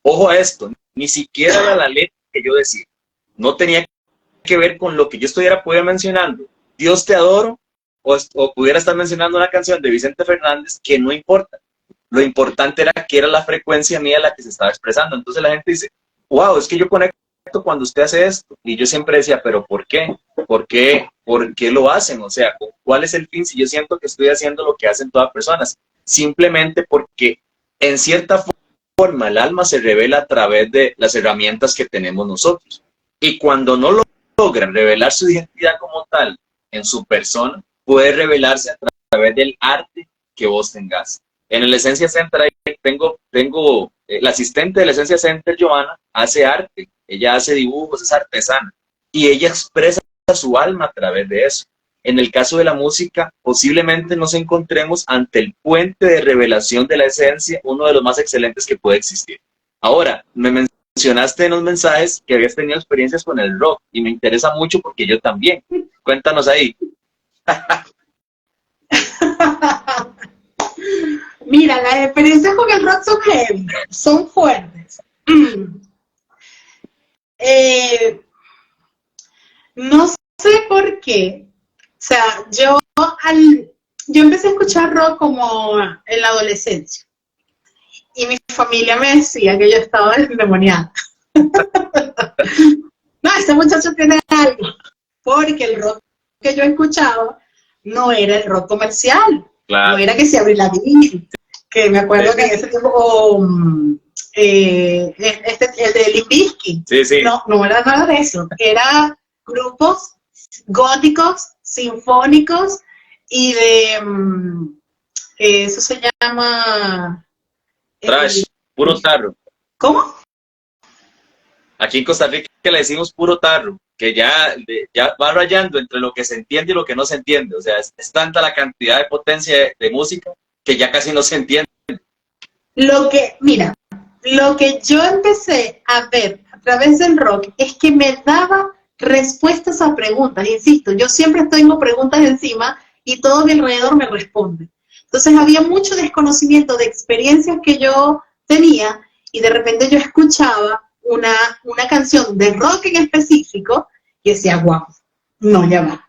ojo a esto, ni siquiera era la letra que yo decía, no tenía que ver con lo que yo estuviera mencionando, Dios te adoro, o pudiera estar mencionando una canción de Vicente Fernández, que no importa. Lo importante era que era la frecuencia mía la que se estaba expresando. Entonces la gente dice, wow, es que yo conecto cuando usted hace esto. Y yo siempre decía, pero ¿por qué? ¿Por qué lo hacen? O sea, ¿cuál es el fin si yo siento que estoy haciendo lo que hacen todas las personas? Simplemente porque en cierta forma el alma se revela a través de las herramientas que tenemos nosotros. Y cuando no logran revelar su identidad como tal en su persona, puede revelarse a través del arte que vos tengas. En el Esencia Center tengo la asistente del Esencia Center, Joana, hace arte, ella hace dibujos, es artesana, y ella expresa su alma a través de eso. En el caso de la música, posiblemente nos encontremos ante el puente de revelación de la esencia, uno de los más excelentes que puede existir. Ahora, me mencionaste en los mensajes que habías tenido experiencias con el rock, y me interesa mucho porque yo también. Cuéntanos ahí. Mira, las experiencias con el rock son heavy, son fuertes. No sé por qué. O sea, yo empecé a escuchar rock como en la adolescencia. Y mi familia me decía que yo estaba endemoniada. No, este muchacho tiene algo. Porque el rock que yo escuchaba no era el rock comercial, Claro. no era que se Avril Lavigne, que me acuerdo que en ese tiempo, el de Limp Bizkit, Sí, sí. no era nada de eso, era grupos góticos, sinfónicos y de, eso se llama... Trash, puro tarro. ¿Cómo? Aquí en Costa Rica le decimos puro tarro, que ya va rayando entre lo que se entiende y lo que no se entiende. O sea, es tanta la cantidad de potencia de música que ya casi no se entiende. Mira, lo que yo empecé a ver a través del rock es que me daba respuestas a preguntas. Insisto, yo siempre tengo preguntas encima y todo mi alrededor me responde. Entonces había mucho desconocimiento de experiencias que yo tenía y de repente yo escuchaba una canción de rock en específico y decía, wow, no, ya va.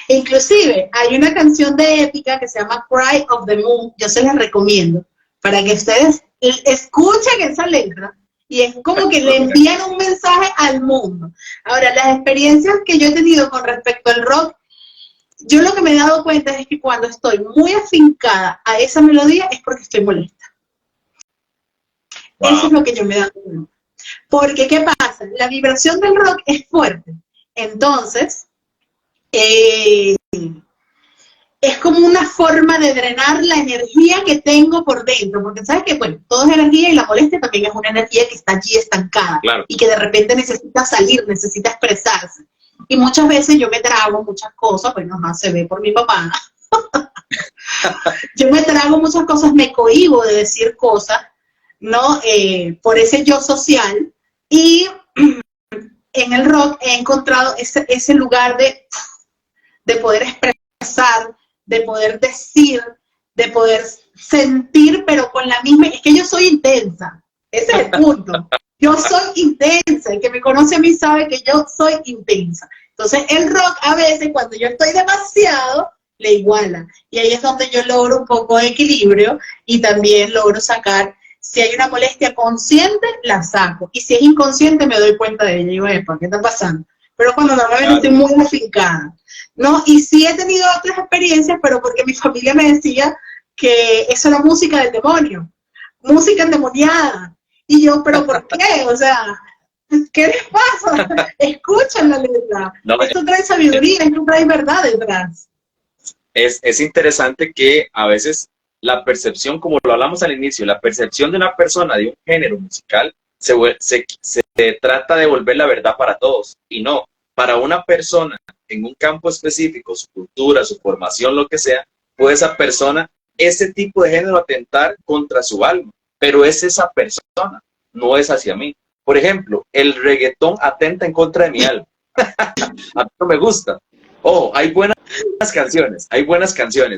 Inclusive hay una canción de Épica que se llama Cry of the Moon, yo se la recomiendo para que ustedes escuchen esa letra y es como que le envían un mensaje al mundo. Ahora, las experiencias que yo he tenido con respecto al rock, yo lo que me he dado cuenta es que cuando estoy muy afincada a esa melodía es porque estoy molesta. Wow. Eso es lo que yo me he dado cuenta. Porque, ¿qué pasa? La vibración del rock es fuerte. Entonces, es como una forma de drenar la energía que tengo por dentro, porque sabes que, bueno, todo es energía y la molestia también es una energía que está allí estancada, claro, y que de repente necesita salir, necesita expresarse. Y muchas veces yo me trago muchas cosas, pues nomás se ve por mi papá. Yo me trago muchas cosas, me cohíbo de decir cosas, ¿no? Por ese yo social, y en el rock he encontrado ese lugar de poder expresar, de poder decir, de poder sentir, pero con la misma... Es que yo soy intensa, ese es el punto. Yo soy intensa, el que me conoce a mí sabe que yo soy intensa. Entonces el rock a veces, cuando yo estoy demasiado, le iguala. Y ahí es donde yo logro un poco de equilibrio y también logro sacar, si hay una molestia consciente, la saco. Y si es inconsciente, me doy cuenta de ella y digo, epa, ¿qué está pasando? Pero cuando normalmente estoy muy afincada, ¿no? Y sí he tenido otras experiencias, pero porque mi familia me decía que eso era música del demonio, música endemoniada. Y yo, ¿pero por qué? O sea, ¿qué les pasa? Escuchan la letra. No, esto trae sabiduría, esto trae verdad detrás. Es interesante que a veces la percepción, como lo hablamos al inicio, la percepción de una persona de un género musical se trata de volver la verdad para todos. Y no, para una persona en un campo específico, su cultura, su formación, lo que sea, puede esa persona, ese tipo de género atentar contra su alma, pero es esa persona, no es hacia mí. Por ejemplo, el reggaetón atenta en contra de mi alma. A mí no me gusta. Ojo, hay buenas canciones,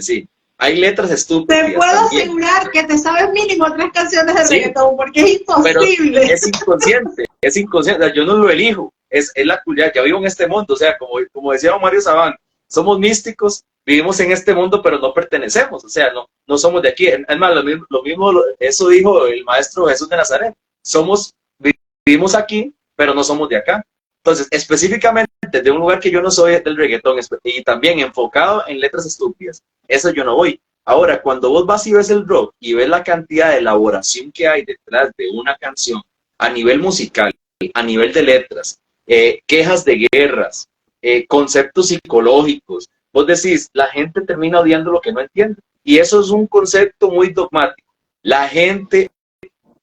sí. Hay letras estúpidas. Te puedo asegurar que te sabes mínimo 3 canciones de reggaetón, porque es imposible. Pero es inconsciente, yo no lo elijo, es la cuya, ya vivo en este mundo, o sea, como decía Mario Sabán, somos místicos, vivimos en este mundo, pero no pertenecemos, o sea, no somos de aquí. Es más, lo mismo, eso dijo el maestro Jesús de Nazaret, vivimos aquí, pero no somos de acá. Entonces, específicamente de un lugar que yo no soy del reggaetón, y también enfocado en letras estúpidas, eso yo no voy. Ahora, cuando vos vas y ves el rock y ves la cantidad de elaboración que hay detrás de una canción, a nivel musical, a nivel de letras, quejas de guerras, conceptos psicológicos, vos decís, la gente termina odiando lo que no entiende. Y eso es un concepto muy dogmático. La gente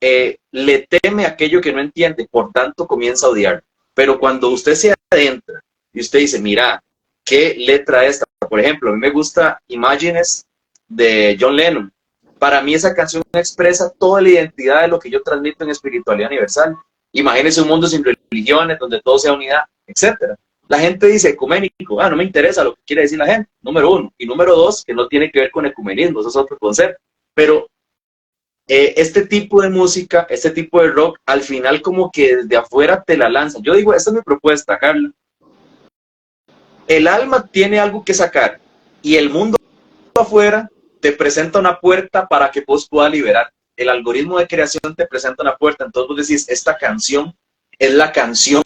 le teme a aquello que no entiende, por tanto comienza a odiar. Pero cuando usted se adentra y usted dice, mira, ¿qué letra es esta? Por ejemplo, a mí me gusta Imagines de John Lennon. Para mí esa canción expresa toda la identidad de lo que yo transmito en espiritualidad universal. Imagínese un mundo sin religiones, donde todo sea unidad, etc. La gente dice ecuménico, no me interesa lo que quiere decir la gente, número 1. Y número 2, que no tiene que ver con ecumenismo, eso es otro concepto. Pero este tipo de música, este tipo de rock, al final como que desde afuera te la lanzan. Yo digo, esta es mi propuesta, Carla. El alma tiene algo que sacar y el mundo afuera te presenta una puerta para que vos puedas liberar. El algoritmo de creación te presenta una puerta, entonces vos decís, esta canción es la canción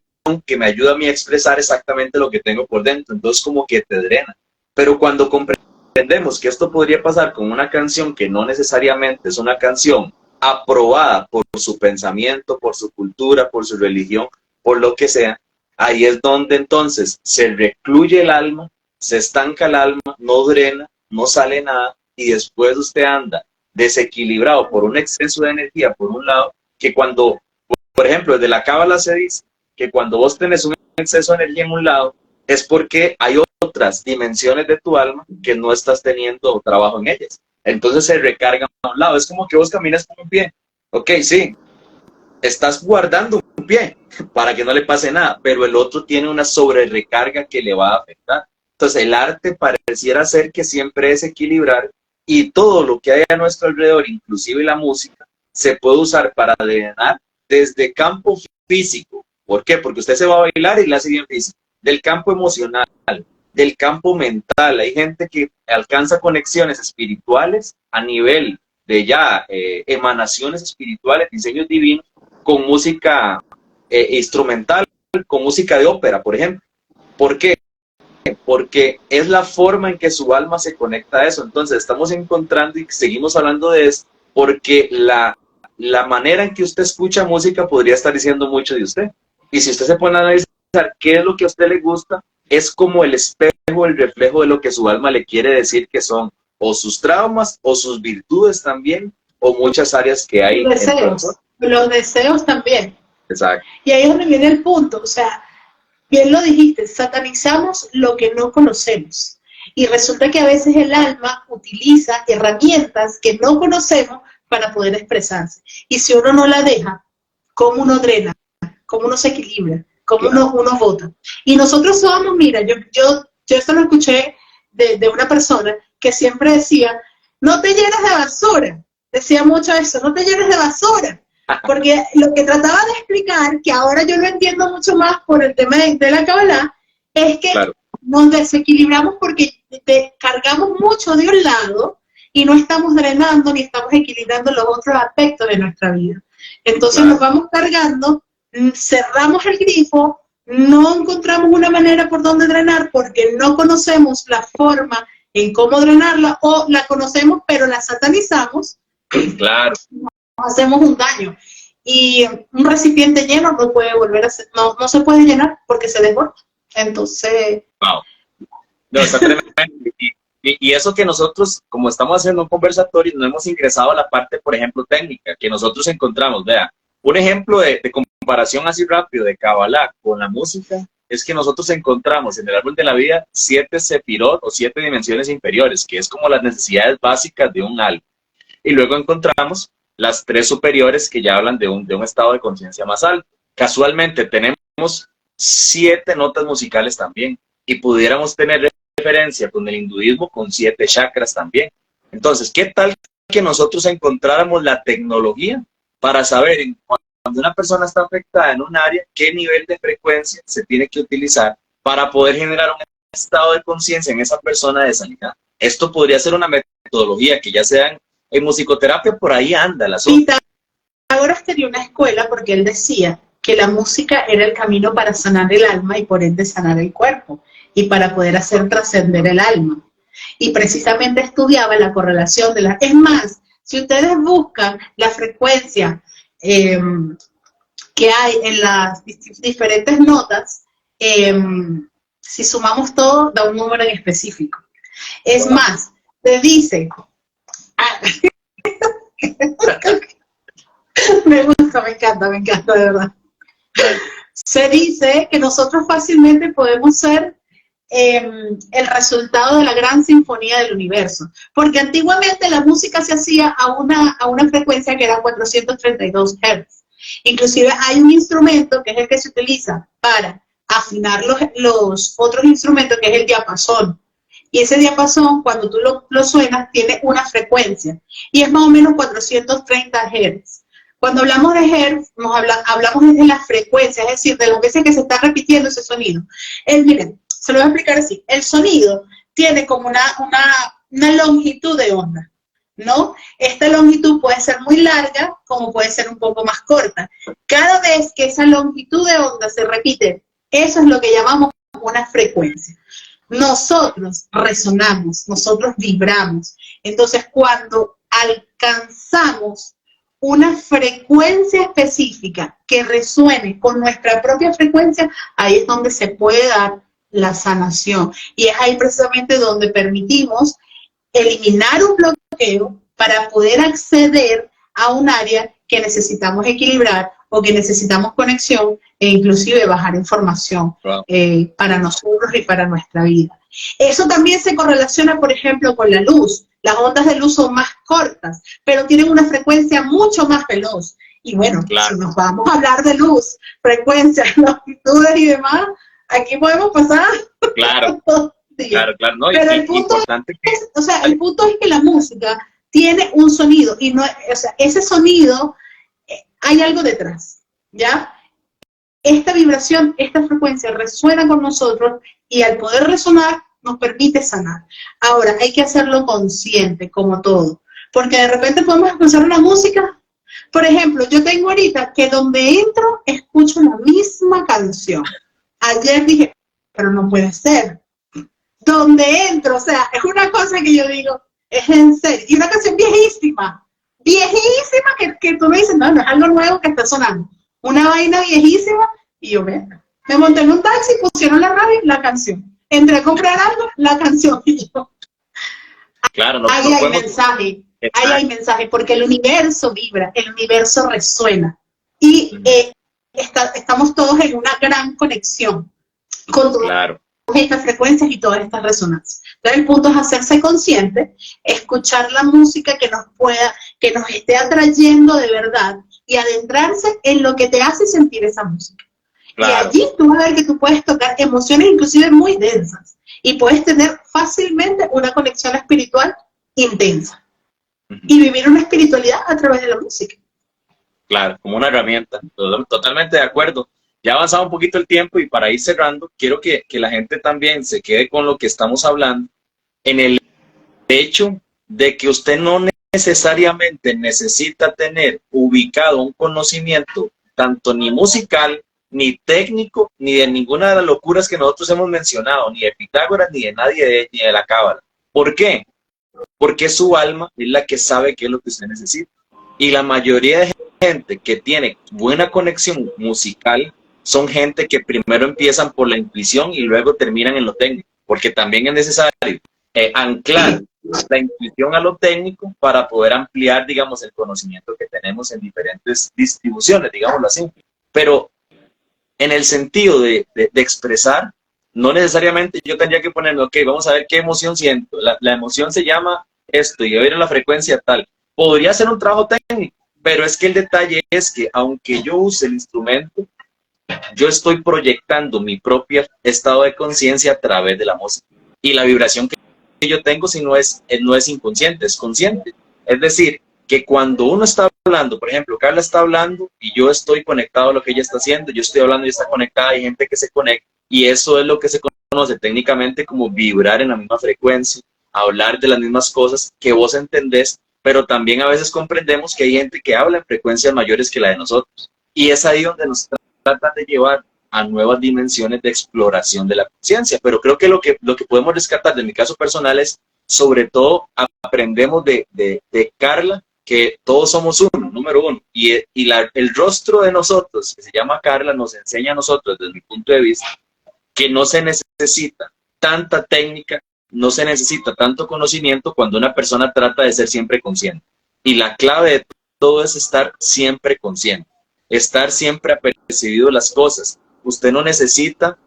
que me ayuda a mí a expresar exactamente lo que tengo por dentro, entonces como que te drena. Pero cuando comprendemos que esto podría pasar con una canción que no necesariamente es una canción aprobada por su pensamiento, por su cultura, por su religión, por lo que sea, ahí es donde entonces se recluye el alma, se estanca el alma, no drena, no sale nada, y después usted anda desequilibrado por un exceso de energía, por un lado, que cuando, por ejemplo, desde la cábala se dice que cuando vos tenés un exceso de energía en un lado, es porque hay otras dimensiones de tu alma que no estás teniendo trabajo en ellas. Entonces se recarga a un lado. Es como que vos caminas con un pie. Ok, sí, estás guardando un pie para que no le pase nada, pero el otro tiene una sobrerecarga que le va a afectar. Entonces el arte pareciera ser que siempre es equilibrar, y todo lo que hay a nuestro alrededor, inclusive la música, se puede usar para drenar desde campo físico. ¿Por qué? Porque usted se va a bailar y le hace bien físico. Del campo emocional, del campo mental. Hay gente que alcanza conexiones espirituales a nivel de ya emanaciones espirituales, diseños divinos, con música instrumental, con música de ópera, por ejemplo. ¿Por qué? Porque es la forma en que su alma se conecta a eso. Entonces estamos encontrando y seguimos hablando de esto porque la manera en que usted escucha música podría estar diciendo mucho de usted. Y si usted se pone a analizar qué es lo que a usted le gusta, es como el espejo, el reflejo de lo que su alma le quiere decir que son o sus traumas o sus virtudes también, o muchas áreas que hay. Los deseos también. Exacto. Y ahí es donde viene el punto, o sea, bien lo dijiste, satanizamos lo que no conocemos. Y resulta que a veces el alma utiliza herramientas que no conocemos para poder expresarse. Y si uno no la deja, ¿cómo uno drena? ¿Cómo uno se equilibra? ¿Cómo uno vota? Y nosotros somos, mira, yo esto lo escuché de una persona que siempre decía, no te llenes de basura. Decía mucho eso, no te llenes de basura. Porque lo que trataba de explicar, que ahora yo lo entiendo mucho más por el tema de la Kabbalah, es que nos desequilibramos porque cargamos mucho de un lado y no estamos drenando ni estamos equilibrando los otros aspectos de nuestra vida. Entonces nos vamos cargando, cerramos el grifo, no encontramos una manera por donde drenar porque no conocemos la forma en cómo drenarla, o la conocemos pero la satanizamos. Claro. Hacemos un daño. Y un recipiente lleno no puede volver a ser, no se puede llenar porque se desborda. Entonces... Wow. No, está tremendo. Y eso que nosotros, como estamos haciendo un conversatorio, no hemos ingresado a la parte, por ejemplo, técnica, que nosotros encontramos. Vea, un ejemplo de comparación así rápido de Kabbalah con la música es que nosotros encontramos en el árbol de la vida 7 sefirot o 7 dimensiones inferiores, que es como las necesidades básicas de un alma. Y luego encontramos las 3 superiores que ya hablan de un estado de conciencia más alto. Casualmente tenemos 7 notas musicales también, y pudiéramos tener referencia con el hinduismo con 7 chakras también. Entonces, ¿qué tal que nosotros encontráramos la tecnología para saber cuando una persona está afectada en un área, qué nivel de frecuencia se tiene que utilizar para poder generar un estado de conciencia en esa persona de sanidad? Esto podría ser una metodología que ya sea en musicoterapia, por ahí anda el asunto. Pitágoras tenía una escuela porque él decía que la música era el camino para sanar el alma y por ende sanar el cuerpo y para poder hacer trascender el alma. Y precisamente estudiaba la correlación de las... Es más, si ustedes buscan la frecuencia que hay en las diferentes notas, si sumamos todo, da un número en específico. Es más, te dice... me gusta, me encanta, de verdad. Se dice que nosotros fácilmente podemos ser el resultado de la gran sinfonía del universo, porque antiguamente la música se hacía a una frecuencia que era 432 Hz. Inclusive hay un instrumento que es el que se utiliza para afinar los otros instrumentos, que es el diapasón. Y ese diapasón, cuando tú lo suenas, tiene una frecuencia. Y es más o menos 430 Hz. Cuando hablamos de Hertz, hablamos de la frecuencia, es decir, de las veces que se está repitiendo ese sonido. Miren, se lo voy a explicar así. El sonido tiene como una longitud de onda. ¿no? Esta longitud puede ser muy larga, como puede ser un poco más corta. Cada vez que esa longitud de onda se repite, eso es lo que llamamos una frecuencia. Nosotros resonamos, nosotros vibramos. Entonces, cuando alcanzamos una frecuencia específica que resuene con nuestra propia frecuencia, ahí es donde se puede dar la sanación. Y es ahí precisamente donde permitimos eliminar un bloqueo para poder acceder a un área que necesitamos equilibrar o que necesitamos conexión e inclusive bajar información para nosotros y para nuestra vida. Eso también se correlaciona, por ejemplo, con la luz. Las ondas de luz son más cortas, pero tienen una frecuencia mucho más veloz. Y bueno, si nos vamos a hablar de luz, frecuencias, longitudes y demás, aquí podemos pasar. Claro, claro. No, pero el punto el punto es que la música tiene un sonido y no, o sea, ese sonido hay algo detrás, ¿ya? Esta vibración, esta frecuencia resuena con nosotros y al poder resonar nos permite sanar. Ahora, hay que hacerlo consciente, como todo, porque de repente podemos escuchar una música. Por ejemplo, yo tengo ahorita que donde entro escucho la misma canción. Ayer dije, pero no puede ser. Donde entro, o sea, es una cosa que yo digo, es en serio. Y una canción viejísima que tú me dices, no es algo nuevo que está sonando. Una vaina viejísima y yo me monté en un taxi, pusieron la radio y la canción. Entré a comprar algo, la canción y yo. Claro, ahí hay mensaje, ahí hay mensaje, porque el universo vibra, el universo resuena. Y estamos todos en una gran conexión con todas estas frecuencias y todas estas resonancias. Entonces el punto es hacerse consciente, escuchar la música que nos esté atrayendo de verdad y adentrarse en lo que te hace sentir esa música. Claro. Y allí tú vas a ver que tú puedes tocar emociones inclusive muy densas y puedes tener fácilmente una conexión espiritual intensa y vivir una espiritualidad a través de la música. Claro, como una herramienta, totalmente de acuerdo. Ya ha avanzado un poquito el tiempo y para ir cerrando, quiero que la gente también se quede con lo que estamos hablando, en el hecho de que usted no necesariamente necesita tener ubicado un conocimiento, tanto ni musical, ni técnico, ni de ninguna de las locuras que nosotros hemos mencionado, ni de Pitágoras, ni de nadie, ni de la Cábala. ¿Por qué? Porque su alma es la que sabe qué es lo que usted necesita. Y la mayoría de gente que tiene buena conexión musical son gente que primero empiezan por la intuición y luego terminan en lo técnico, porque también es necesario anclar la intuición a lo técnico para poder ampliar, digamos, el conocimiento que tenemos en diferentes distribuciones, digámoslo así. Pero en el sentido de expresar, no necesariamente yo tendría que ponerme, ok, vamos a ver qué emoción siento. La emoción se llama esto y oír en la frecuencia tal. Podría ser un trabajo técnico, pero es que el detalle es que aunque yo use el instrumento, yo estoy proyectando mi propio estado de conciencia a través de la música. Y la vibración que yo tengo si no es inconsciente, es consciente. Es decir, que cuando uno está hablando, por ejemplo, Carla está hablando y yo estoy conectado a lo que ella está haciendo, yo estoy hablando y está conectada, hay gente que se conecta, y eso es lo que se conoce técnicamente como vibrar en la misma frecuencia, hablar de las mismas cosas que vos entendés, pero también a veces comprendemos que hay gente que habla en frecuencias mayores que la de nosotros. Y es ahí donde nos tratan de llevar a nuevas dimensiones de exploración de la conciencia. Pero creo que lo que podemos rescatar de mi caso personal es, sobre todo, aprendemos de Carla, que todos somos uno, número uno. Y el rostro de nosotros, que se llama Carla, nos enseña a nosotros, desde mi punto de vista, que no se necesita tanta técnica, no se necesita tanto conocimiento cuando una persona trata de ser siempre consciente. Y la clave de todo es estar siempre consciente, estar siempre apercibido de las cosas. Usted no necesita,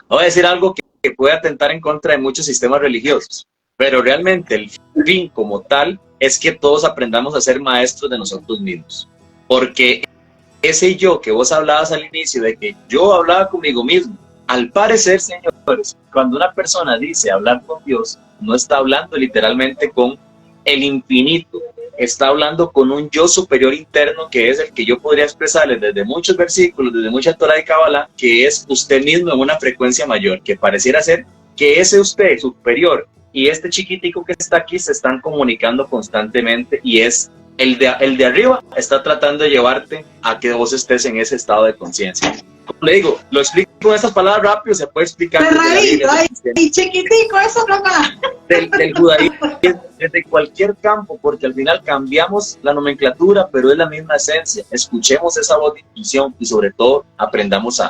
voy a decir algo que puede atentar en contra de muchos sistemas religiosos, pero realmente el fin como tal es que todos aprendamos a ser maestros de nosotros mismos. Porque ese yo que vos hablabas al inicio, de que yo hablaba conmigo mismo, al parecer, señores, cuando una persona dice hablar con Dios, no está hablando literalmente con el infinito, está hablando con un yo superior interno, que es el que yo podría expresarles desde muchos versículos, desde mucha Torah de Kabbalah, que es usted mismo en una frecuencia mayor, que pareciera ser que ese usted superior y este chiquitico que está aquí se están comunicando constantemente y es el de arriba está tratando de llevarte a que vos estés en ese estado de conciencia. Como le digo, lo explico con estas palabras rápido, se puede explicar. Y chiquitico, eso nomás. Del judaísmo, desde cualquier campo, porque al final cambiamos la nomenclatura, pero es la misma esencia. Escuchemos esa voz de intuición y sobre todo aprendamos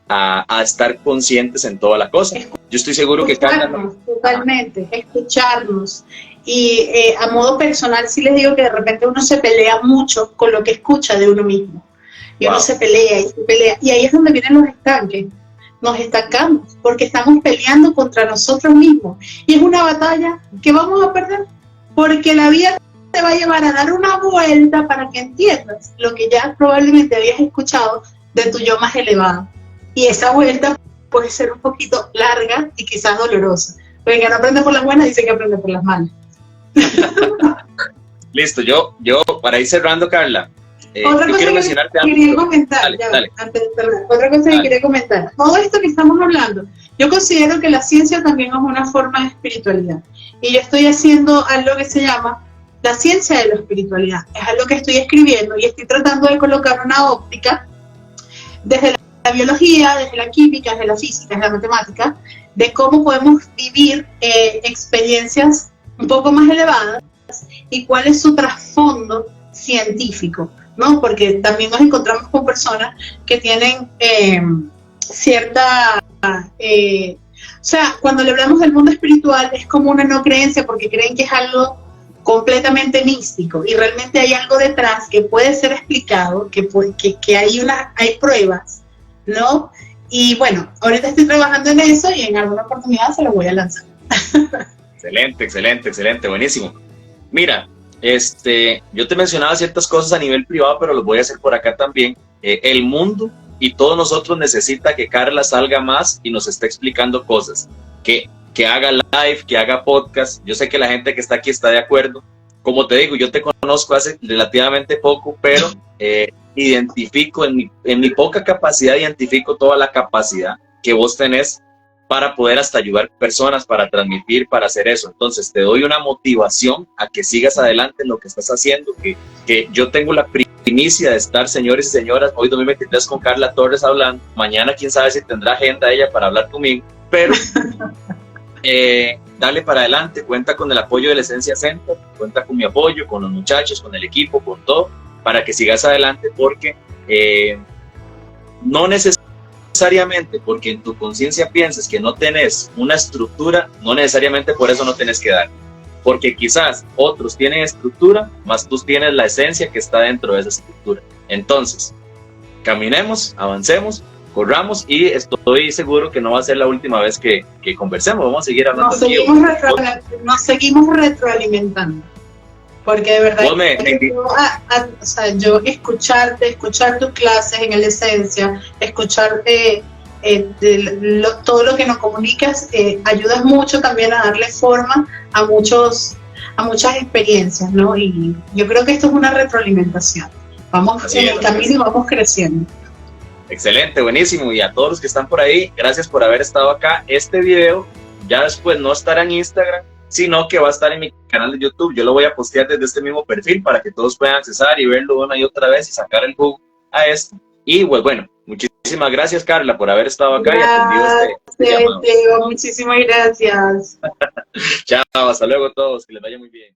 a estar conscientes en toda la cosa. Yo estoy seguro que totalmente, escucharnos. Y a modo personal sí les digo que de repente uno se pelea mucho con lo que escucha de uno mismo. Y uno se pelea y se pelea. Y ahí es donde vienen los estanques. Nos estancamos porque estamos peleando contra nosotros mismos. Y es una batalla que vamos a perder. Porque la vida te va a llevar a dar una vuelta para que entiendas lo que ya probablemente habías escuchado de tu yo más elevado. Y esa vuelta puede ser un poquito larga y quizás dolorosa. Porque que no aprende por las buenas, dice que aprende por las malas. Listo, yo para ir cerrando, Carla, otra cosa que quería comentar, otra cosa que quería comentar, todo esto que estamos hablando, yo considero que la ciencia también es una forma de espiritualidad, y yo estoy haciendo algo que se llama la ciencia de la espiritualidad, es algo que estoy escribiendo y estoy tratando de colocar una óptica desde la biología, desde la química, desde la física, desde la matemática, de cómo podemos vivir experiencias un poco más elevadas y cuál es su trasfondo científico, ¿no? Porque también nos encontramos con personas que tienen cierta... o sea, cuando le hablamos del mundo espiritual es como una no creencia porque creen que es algo completamente místico y realmente hay algo detrás que puede ser explicado, que hay pruebas, ¿no? Y bueno, ahorita estoy trabajando en eso y en alguna oportunidad se lo voy a lanzar. Excelente, buenísimo. Mira, yo te mencionaba ciertas cosas a nivel privado, pero los voy a hacer por acá también. El mundo y todos nosotros necesita que Carla salga más y nos esté explicando cosas, que haga live, que haga podcast. Yo sé que la gente que está aquí está de acuerdo. Como te digo, yo te conozco hace relativamente poco, pero identifico, en mi poca capacidad, identifico toda la capacidad que vos tenés para poder hasta ayudar personas, para transmitir, para hacer eso. Entonces te doy una motivación a que sigas adelante en lo que estás haciendo, que yo tengo la primicia de estar, señores y señoras, hoy 2023 con Carla Torres hablando, mañana quién sabe si tendrá agenda ella para hablar conmigo, pero dale para adelante, cuenta con el apoyo de la Esencia Center, cuenta con mi apoyo, con los muchachos, con el equipo, con todo, para que sigas adelante, porque no necesariamente porque en tu conciencia pienses que no tenés una estructura, no necesariamente por eso no tenés que dar, porque quizás otros tienen estructura, más tú tienes la esencia que está dentro de esa estructura. Entonces, caminemos, avancemos, corramos y estoy seguro que no va a ser la última vez que conversemos, vamos a seguir hablando. Nos seguimos retroalimentando. Porque de verdad, yo escuchar tus clases en la esencia, escucharte todo lo que nos comunicas, ayudas mucho también a darle forma a muchas experiencias, ¿no? Y yo creo que esto es una retroalimentación. Vamos en el camino y vamos creciendo. Excelente, buenísimo. Y a todos los que están por ahí, gracias por haber estado acá. Este video ya después no estará en Instagram, sino que va a estar en mi canal de YouTube. Yo lo voy a postear desde este mismo perfil para que todos puedan accesar y verlo una y otra vez y sacar el jugo a esto. Y pues bueno, muchísimas gracias, Carla, por haber estado acá y atendido este llamado. Muchísimas gracias. Chao, hasta luego a todos, que les vaya muy bien.